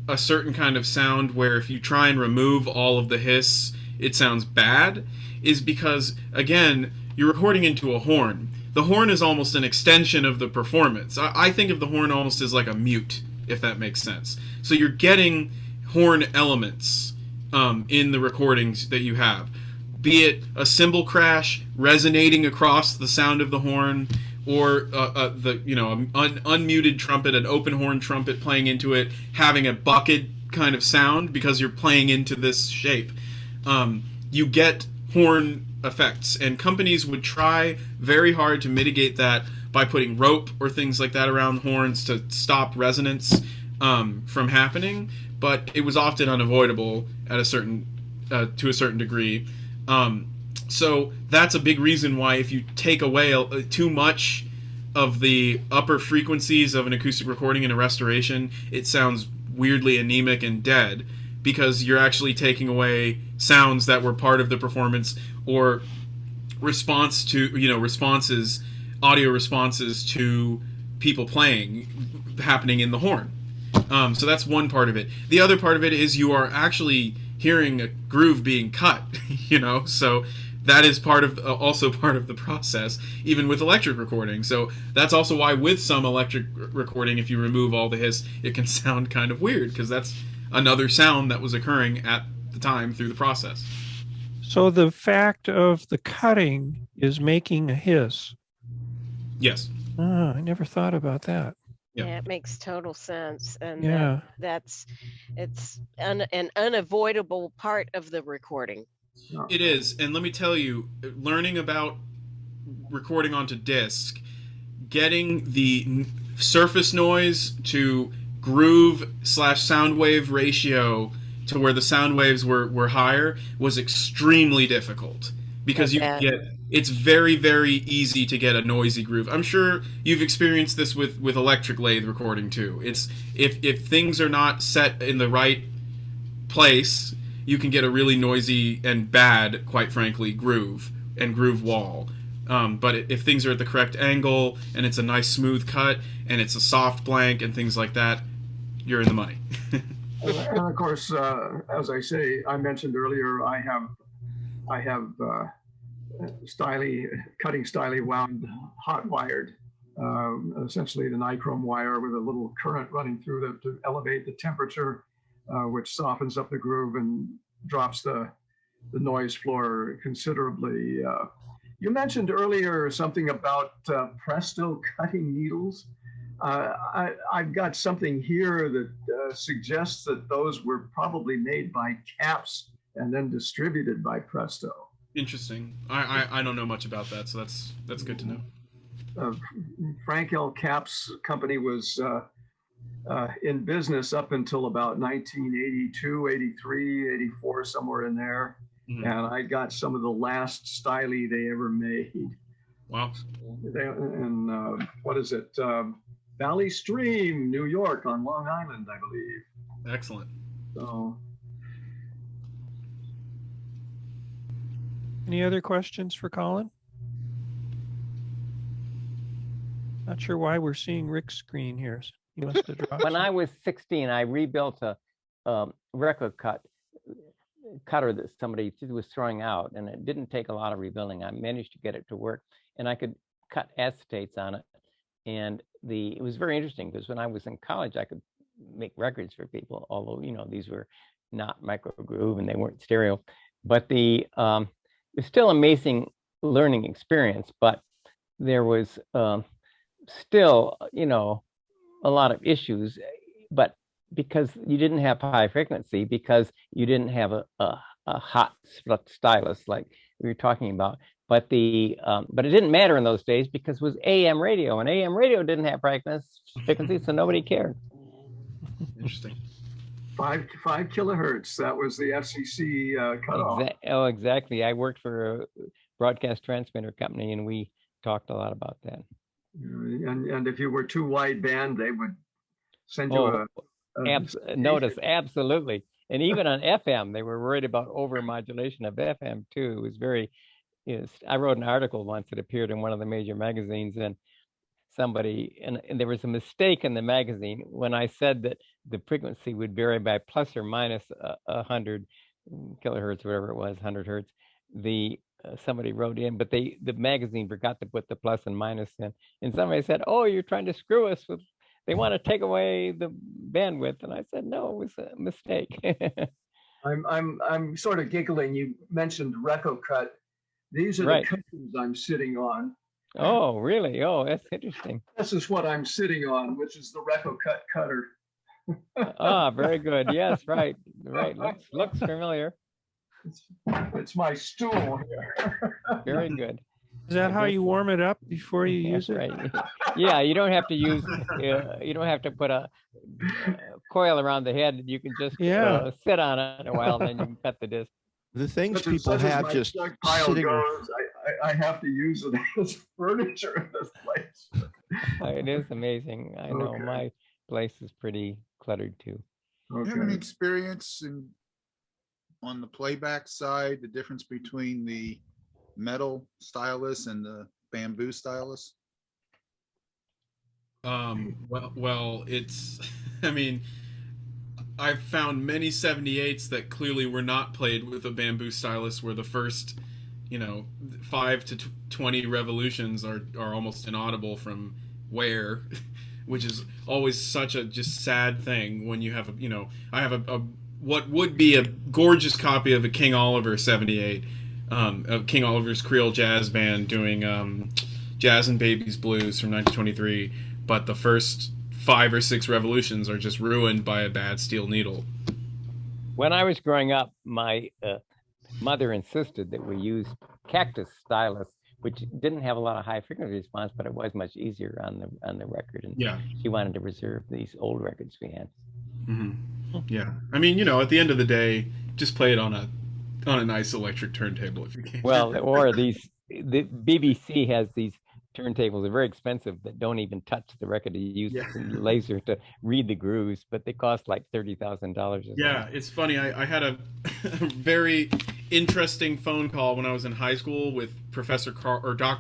a certain kind of sound where if you try and remove all of the hiss, it sounds bad, is because, again, you're recording into a horn. The horn is almost an extension of the performance. I think of the horn almost as like a mute, if that makes sense. So you're getting horn elements in the recordings that you have, be it a cymbal crash resonating across the sound of the horn, or unmuted trumpet, an open horn trumpet playing into it, having a bucket kind of sound because you're playing into this shape. You get horn effects, and companies would try very hard to mitigate that by putting rope or things like that around horns to stop resonance from happening, but it was often unavoidable at to a certain degree. So that's a big reason why if you take away too much of the upper frequencies of an acoustic recording in a restoration, it sounds weirdly anemic and dead, because you're actually taking away sounds that were part of the performance or audio responses to people playing happening in the horn. So that's one part of it. The other part of it is you are actually hearing a groove being cut, so that is also part of the process, even with electric recording. So that's also why with some electric recording, if you remove all the hiss, it can sound kind of weird, because that's another sound that was occurring at the time through the process. So the fact of the cutting is making a hiss. Yes. I never thought about that. Yeah, it makes total sense, and it's an unavoidable part of the recording. It is, and let me tell you, learning about recording onto disc, getting the surface noise to groove/sound wave ratio to where the sound waves were higher was extremely difficult, because it's very, very easy to get a noisy groove. I'm sure you've experienced this with electric lathe recording too. It's if things are not set in the right place, you can get a really noisy and bad, quite frankly, groove and groove wall. But if things are at the correct angle and it's a nice smooth cut and it's a soft blank and things like that, you're in the money. And of course, as I mentioned earlier, I have cutting styly wound hot wired essentially the nichrome wire with a little current running through to elevate the temperature, which softens up the groove and drops the noise floor considerably. You mentioned earlier something about Presto cutting needles. I've got something here that suggests that those were probably made by Caps and then distributed by Presto. Interesting. I don't know much about that, so that's good to know. Frank L. Caps' company was in business up until about 1982, 83, 84, somewhere in there. Mm-hmm. And I got some of the last Stylus they ever made. Wow. And what is it? Valley Stream, New York, on Long Island, I believe. Excellent. So, any other questions for Colin? Not sure why we're seeing Rick's screen here. He must have dropped. When I was 16, I rebuilt a record cutter that somebody was throwing out, and it didn't take a lot of rebuilding. I managed to get it to work, and I could cut acetates on it. And it was very interesting because when I was in college, I could make records for people, although, you know, these were not micro groove and they weren't stereo. But it was still amazing learning experience, but there was still, you know, a lot of issues, but because you didn't have high frequency, because you didn't have a hot stylus like we were talking about. But but it didn't matter in those days because it was AM radio, and AM radio didn't have frequency, so nobody cared. Interesting. 5 kilohertz. That was the FCC cutoff. Oh, exactly. I worked for a broadcast transmitter company, and we talked a lot about that. And if you were too wideband, they would send you notice. Absolutely. And even on FM, they were worried about overmodulation of FM too. It was very. I wrote an article once that appeared in one of the major magazines, and somebody and there was a mistake in the magazine when I said that the frequency would vary by plus or minus 100 kilohertz, whatever it was, 100 hertz. Somebody wrote in, but the magazine forgot to put the plus and minus in, and somebody said, "Oh, you're trying to screw us with. They want to take away the bandwidth." And I said, "No, it was a mistake." I'm sort of giggling. You mentioned RecoCut. These are the cutters I'm sitting on. Oh, really? Oh, that's interesting. This is what I'm sitting on, which is the RecoCut cutter. Ah, very good. Yes, right. Looks familiar. It's my stool here. Very good. Is that how you warm it up before you use it? Right. Yeah, you don't have to use. You don't have to put a coil around the head. You can just sit on it a while, and then you can cut the disc. The things people have just sitting. I have to use it as furniture in this place. It is amazing. I know my place is pretty cluttered too. Do you have any experience on the playback side, the difference between the metal stylus and the bamboo stylus? Well, it's. I mean, I've found many 78s that clearly were not played with a bamboo stylus, where the first, 5 to 20 revolutions are almost inaudible from wear, which is always such a just sad thing when you have I have a what would be a gorgeous copy of a King Oliver 78, of King Oliver's Creole Jazz Band doing Jazz and Babies Blues from 1923, but the first 5 or 6 revolutions are just ruined by a bad steel needle. When I was growing up, my mother insisted that we use cactus stylus, which didn't have a lot of high frequency response, but it was much easier on the record. And she wanted to preserve these old records we had. Mm-hmm. Yeah, I mean, at the end of the day, just play it on a nice electric turntable if you can. Well, or the BBC has these turntables. They're very expensive that don't even touch the record. To use a laser to read the grooves, but they cost like $30,000. Yeah, it's funny. I had a very interesting phone call when I was in high school with Dr.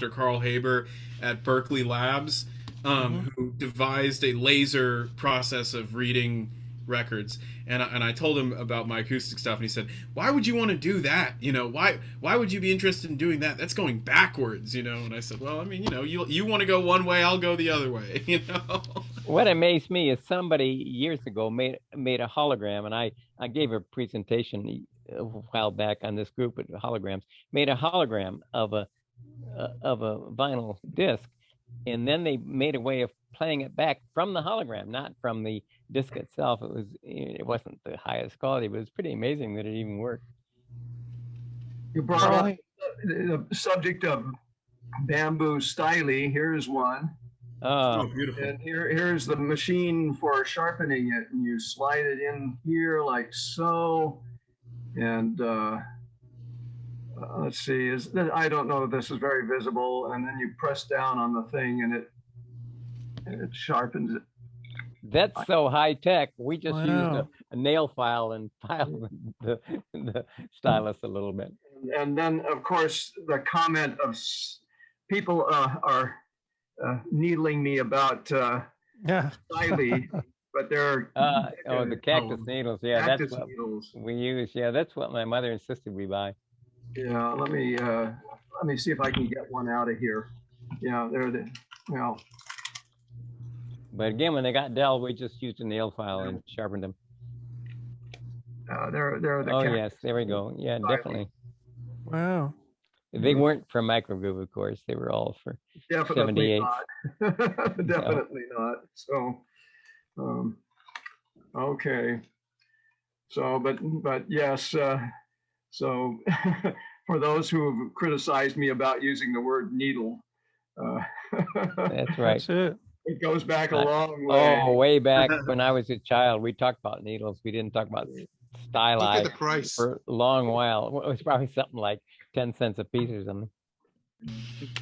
Carl Haber at Berkeley Labs, who devised a laser process of reading records, and I told him about my acoustic stuff, and he said, "Why would you want to do that? You know, why would you be interested in doing that? That's going backwards, you know." And I said, "Well, I mean, you know, you want to go one way, I'll go the other way, you know." What amazed me is somebody years ago made a hologram, and I gave a presentation a while back on this group of holograms. Made a hologram of a vinyl disc, and then they made a way of playing it back from the hologram, not from the disc itself. It wasn't the highest quality, but it's pretty amazing that it even worked. You brought up the subject of bamboo styli. Here's one. Oh, beautiful. And here's the machine for sharpening it. And you slide it in here like so. And let's see, I don't know if this is very visible. And then you press down on the thing and it sharpens it. That's so high tech. We just used Wow. a nail file and filed the stylus a little bit. And then, of course, the comment of people are needling me about Yeah. styli, but they're the cactus needles. Yeah, cactus that's what needles. we use. Yeah, that's what my mother insisted we buy. Yeah, let me see if I can get one out of here. Yeah, they're the But again, when they got dull, we just used a nail file and sharpened them. they're the Oh cactus. yes, there we go. Yeah, definitely. Wow. They weren't for microgroove, of course. They were all for Definitely 78. not. Definitely not. So, okay. So, but yes. So, for those who have criticized me about using the word needle, That's right. That's it. it goes back a long way. Oh, way back when I was a child, we talked about needles. We didn't talk about Look styli at the price. for a long while. It was probably something like 10 cents a piece or something.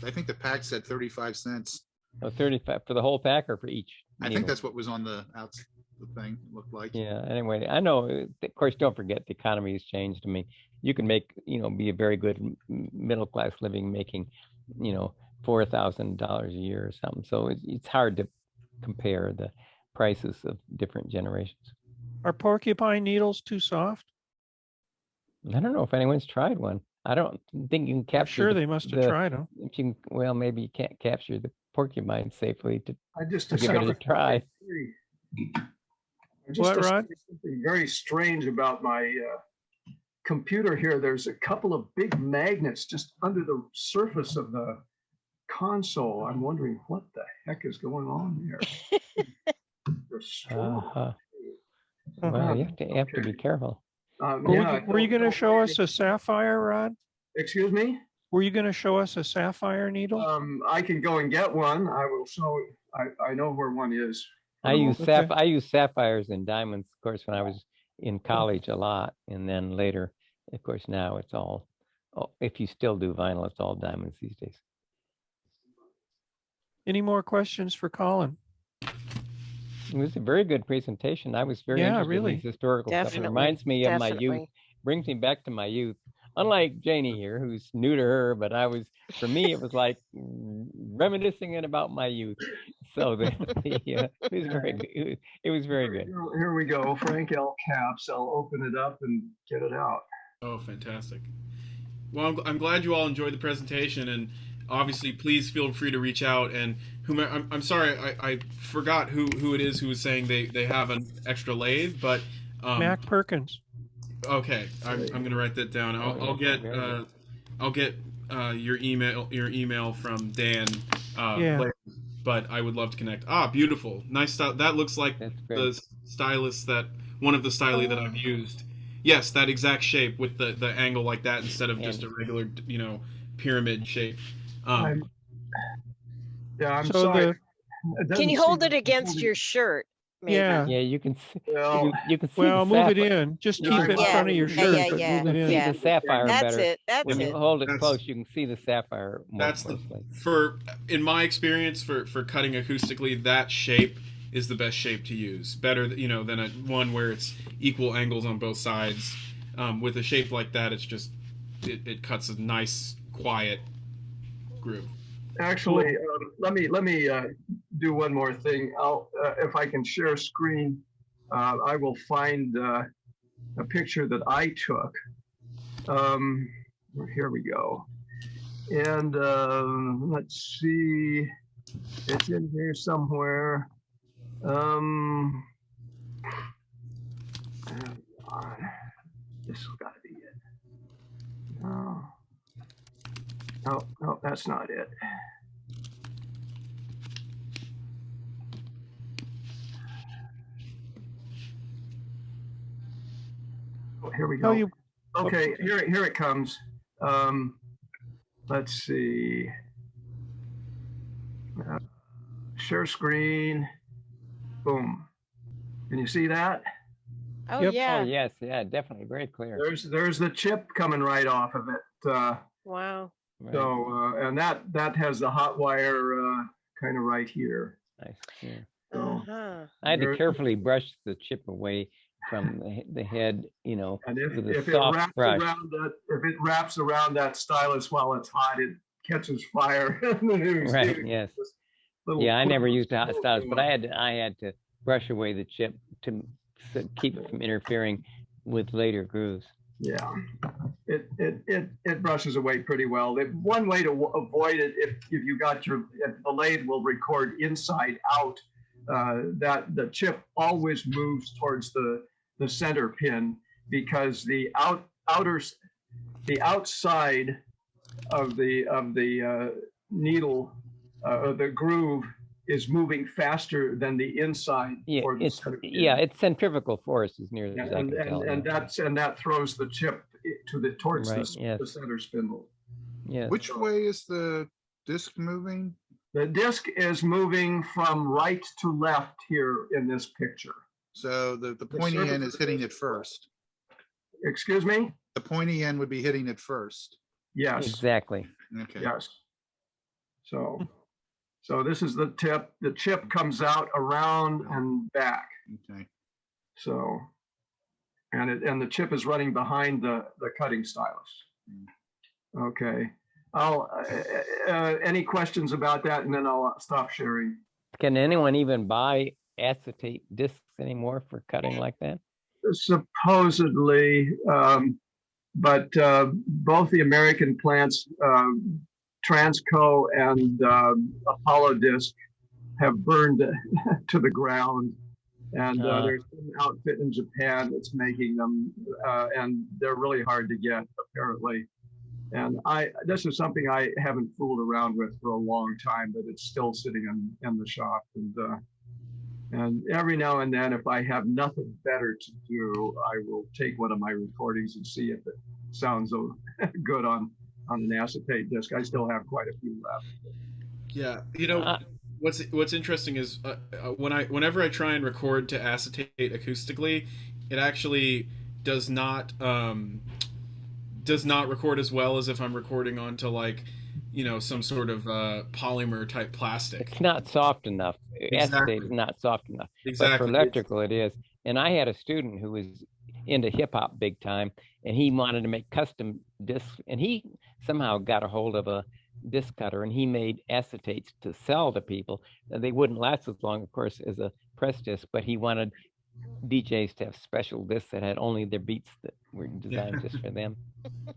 I think the pack said 35 cents. Oh, 35 for the whole pack or for each? I needle? think that's what was on the thing looked like. Yeah. Anyway, I know. Of course, don't forget the economy has changed. I mean, you can make, be a very good middle class living making, $4,000 a year or something. So it's hard to compare the prices of different generations. Are porcupine needles too soft? I don't know if anyone's tried one. I don't think you can I'm capture. sure they must have tried them. Well, maybe you can't capture the porcupine safely to I just give it a discovered try. What, Rod? discovered something very strange about my computer here. There's a couple of big magnets just under the surface of the console. I'm wondering what the heck is going on there. They're strong. Well, you have to be careful. Were you going to show us a sapphire, Rod? Excuse me? Were you going to show us a sapphire needle? I can go and get one. I will show. I know where one is. I use Okay. I use sapphires and diamonds, of course, when I was in college a lot, and then later, of course, now it's all. If you still do vinyl, it's all diamonds these days. Any more questions for Colin? It was a very good presentation. I was very interested really. in these historical stuff. It Definitely, reminds me of my youth, definitely. brings me back to my youth. Unlike Janie here, who's new to her, but for me, it was like reminiscing about my youth. So it was very good. It was very good. Here we go. Frank L. Caps. I'll open it up and get it out. Oh, fantastic. Well, I'm glad you all enjoyed the presentation, and obviously, please feel free to reach out. And I'm sorry, I forgot who it is who was saying they have an extra lathe, but Mac Perkins. okay, I'm gonna write that down. I'll get your email from Dan later, but I would love to connect. Beautiful, nice stuff. That looks like the stylus one of the styli that I've used. Yes, that exact shape with the angle like that instead of just a regular pyramid shape. I'm So sorry. Can you hold it against your shirt? Maybe? Yeah. Yeah, you can. Well, you can see. Well, the move it sapphire. in. Just Yeah, keep it in yeah, front of your yeah, shirt, yeah, but yeah, move it in. See the sapphire That's better. it. That's When you it. hold it That's- close, you can see the sapphire more That's closely. in my experience for cutting acoustically, that shape is the best shape to use. Better than one where it's equal angles on both sides. With a shape like that, it's just it cuts a nice quiet groove. Actually, let me do one more thing. I'll if I can share screen. I will find a picture that I took. Here we go. And let's see, it's in here somewhere. This has got to be it. No, no, that's not it. Oh, here we go. Okay, here it comes. Let's see. Share screen. Boom. Can you see that? Oh Yep. yeah. Oh, yes. Yeah, definitely. Very clear. There's the chip coming right off of it. Wow. Right. So and that has the hot wire kind of right here. Nice. Yeah. So Uh-huh. I had to there- carefully brush the chip away from the head, you know, and with a if it soft wraps brush. around that, if it wraps around that stylus while it's hot, it catches fire. Right. Yes. Little Yeah, I never quiver- used a hot stylus, but I had to brush away the chip to keep it from interfering with later grooves. Yeah, it brushes away pretty well. One way to avoid it, if the lathe will record inside out, that the chip always moves towards the center pin, because the outside of the needle or the groove is moving faster than the inside. Yeah, for the it's center pin. it's centrifugal force as near as I can tell. And that throws the chip towards Right, yes. the center spindle. Yeah. Which way is the disc moving? The disc is moving from right to left here in this picture. So the pointy surface end is of hitting the it first. Excuse me? The pointy end would be hitting it first. Yes. Exactly. Okay. Yes. So this is the tip. The chip comes out around and back. Okay. So, and the chip is running behind the cutting stylus. Okay. I'll any questions about that, and then I'll stop sharing. Can anyone even buy acetate discs anymore for cutting like that? Supposedly, but both the American plants, Transco and Apollo Disc, have burned to the ground. And there's an outfit in Japan that's making them, and they're really hard to get, apparently. And this is something I haven't fooled around with for a long time, but it's still sitting in the shop. And every now and then, if I have nothing better to do, I will take one of my recordings and see if it sounds good on an acetate disc. I still have quite a few left. Yeah, you know, what's interesting is whenever I try and record to acetate acoustically, it actually does not record as well as if I'm recording onto, like, you know, some sort of polymer type plastic. It's not soft enough. Exactly. Acetate is not soft enough. Exactly. But for electrical, it is. And I had a student who was into hip hop big time, and he wanted to make custom discs, and he somehow got a hold of a disc cutter, and he made acetates to sell to people. They wouldn't last as long, of course, as a press disc, but he wanted DJs to have special discs that had only their beats that were designed just for them.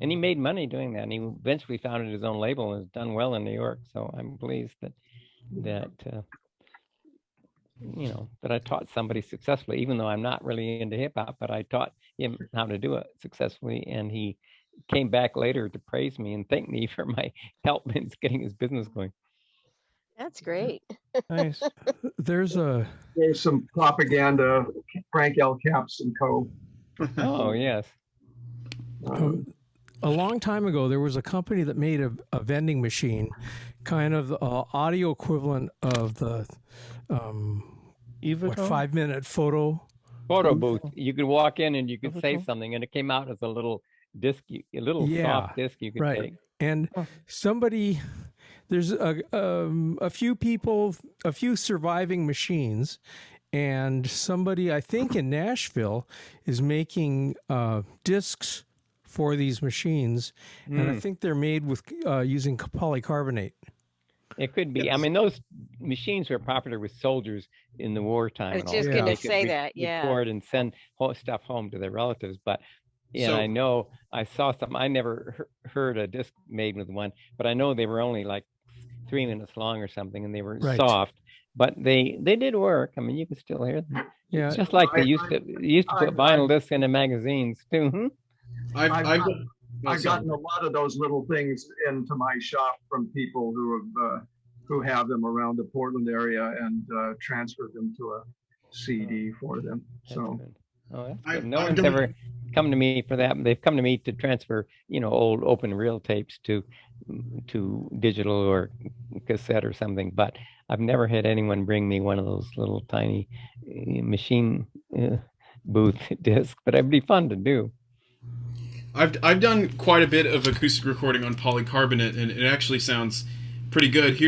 And he made money doing that. And he eventually founded his own label and has done well in New York. So I'm pleased that you know, that I taught somebody successfully, even though I'm not really into hip hop, but I taught him how to do it successfully. And he came back later to praise me and thank me for my help in getting his business going. That's great. Nice. There's some propaganda, Frank L. Caps and Co. Oh, yes. A long time ago, there was a company that made a vending machine, kind of the audio equivalent of the 5-minute photo booth. You could walk in and you could say something, and it came out as a little disc, a little soft disc you could take. And somebody, there's a few people, a few surviving machines, and somebody, I think in Nashville, is making discs for these machines, and I think they're made with using polycarbonate. It could be. I Yes. mean, those machines were popular with soldiers in the wartime I was and all. just Yeah. going They to could say that. Yeah. record and send stuff home to their relatives. But and So I know I saw some. I never heard a disc made with one, but I know they were only like 3 minutes long or something, and they were Right. soft. But they did work. I mean, you can still hear them. Yeah. It's just like they I- used to put vinyl discs into magazines too. I've I've oh, I've sorry. gotten a lot of those little things into my shop from people who have them around the Portland area and transferred them to a CD for them. That's So good. Oh, that's I've- good. No I've one's done- ever come to me for that. They've come to me to transfer, old open reel tapes to digital or cassette or something. But I've never had anyone bring me one of those little tiny machine booth discs. But it'd be fun to do. I've done quite a bit of acoustic recording on polycarbonate, and it actually sounds pretty good.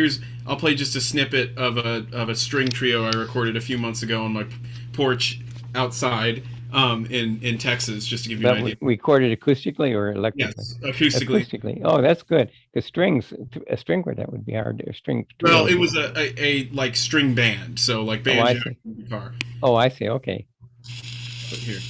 I'll play just a snippet of a string trio I recorded a few months ago on my porch outside in Texas, just to give you an But idea. recorded acoustically or electrically? Yes, acoustically. Acoustically. Oh, that's good. Because a string quartet would be hard. A string. Well, trio. it was a like string band, so like Oh, I banjo see. and guitar. Oh, I see. Okay. But here.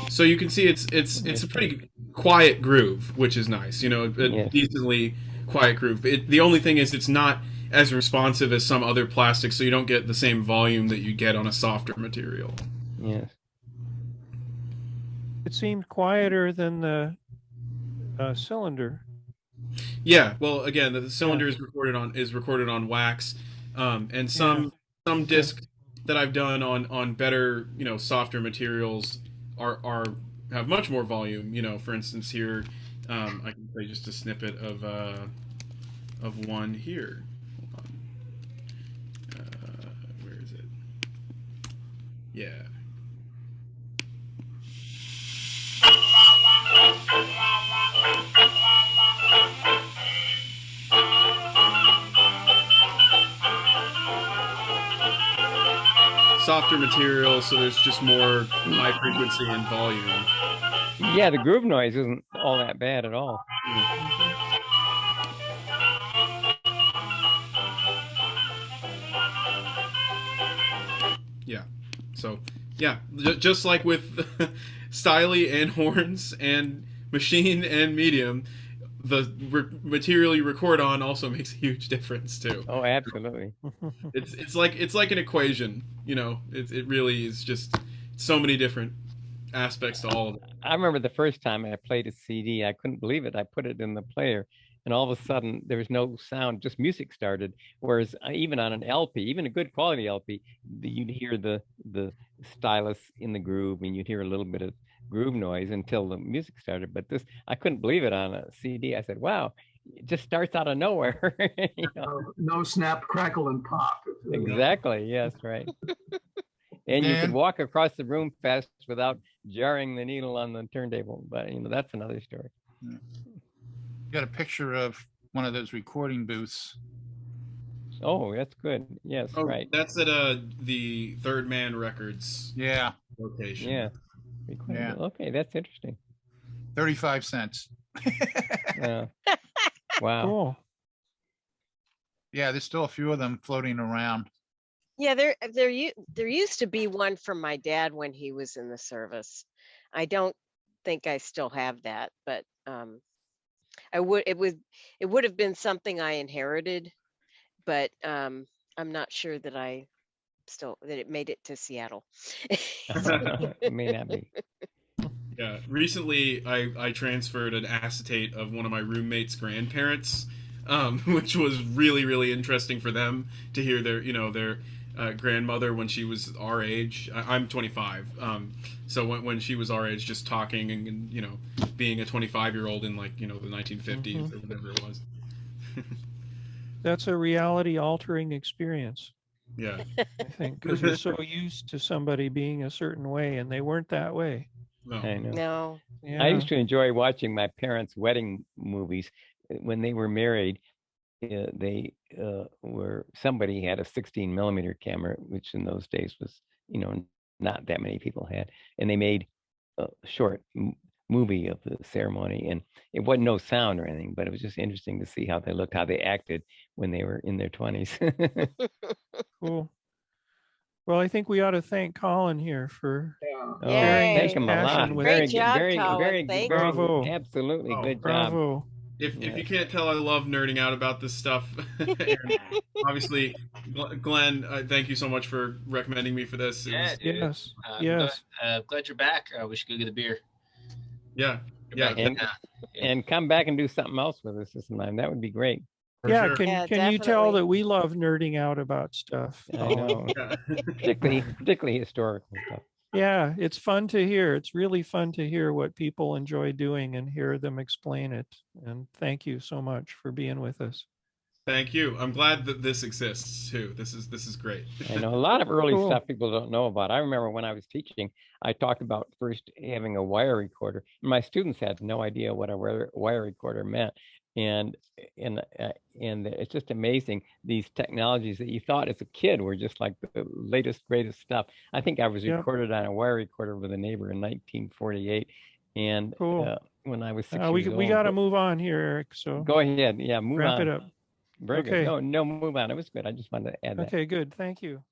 So you can see it's a pretty quiet groove, which is nice. A Yes. decently quiet groove. The only thing is it's not as responsive as some other plastics, so you don't get the same volume that you get on a softer material. Yes. It seemed quieter than the cylinder. Yeah, well, again, the cylinder is recorded on wax, and some discs that I've done on better softer materials have much more volume. For instance, here I can play just a snippet of one here. Hold on. Where is it? Yeah. Softer material, so there's just more high frequency and volume. Yeah, the groove noise isn't all that bad at all. Yeah. So, yeah, just like with styly and horns and machine and medium, the material you record on also makes a huge difference too. Oh, absolutely. It's like an equation, It really is just so many different aspects to all of it. I remember the first time I played a CD, I couldn't believe it. I put it in the player, and all of a sudden there was no sound, just music started. Whereas even on an LP, even a good quality LP, you'd hear the stylus in the groove, and you'd hear a little bit of groove noise until the music started. But this, I couldn't believe it on a CD. I said, "Wow, it just starts out of nowhere." no snap, crackle, and pop. Exactly. Yes. Right. And you could Dan? walk across the room fast without jarring the needle on the turntable. But that's another story. Got a picture of one of those recording booths. Oh, that's good. Yes, Oh, right. That's at the Third Man Records Yeah, location. Yeah. Yeah. Okay, that's interesting. 35 cents. Wow. Cool. Yeah, there's still a few of them floating around. Yeah, there used to be one from my dad when he was in the service. I don't think I still have that, but it would have been something I inherited, but I'm not sure that it made it to Seattle. It may not be. Yeah. Recently, I transferred an acetate of one of my roommates' grandparents, which was really, really interesting for them to hear their grandmother when she was our age. I'm 25, so when she was our age, just talking and being a 25-year-old in the 1950s or whatever it was. That's a reality altering experience, Yeah. I think, because you're so used to somebody being a certain way and they weren't that way. No. I know. No. I used Yeah. to enjoy watching my parents' wedding movies. When they were married, they were somebody had a 16 millimeter camera, which in those days was, not that many people had, and they made a short movie of the ceremony, and it wasn't no sound or anything, but it was just interesting to see how they looked, how they acted when they were in their 20s. Cool. Well, I think we ought to thank Colin here for Yeah. Oh, sharing thank his him a lot. passion with Great us. job, very, Colin. very, Thank very, you. Bravo. absolutely Oh, good job. Bravo. If Yeah. you can't tell, I love nerding out about this stuff. And obviously, Glenn, thank you so much for recommending me for this. It Yeah, was, dude. Yes. I'm Yes. glad you're back. We should go get a beer. yeah, Get yeah, back in And town. Yeah. and come back and do something else with us this time. That would be great. for Yeah. sure. Yeah, Can you tell definitely. that we love nerding out about stuff? I know, Yeah. particularly historical stuff. Yeah, it's fun to hear. It's really fun to hear what people enjoy doing and hear them explain it. And thank you so much for being with us. Thank you. I'm glad that this exists too. This is great. I know a lot of early Cool. stuff people don't know about. I remember when I was teaching, I talked about first having a wire recorder. My students had no idea what a wire recorder meant, and and it's just amazing these technologies that you thought as a kid were just like the latest greatest stuff. I think I was Yep. recorded on a wire recorder with a neighbor in 1948, and Cool. when I was 6 We years we old. got to move on here, Eric. So Go ahead, yeah, move wrap on. it up. Very Okay. good. No, move on. It was good. I just wanted to add that. Okay, good. Thank you.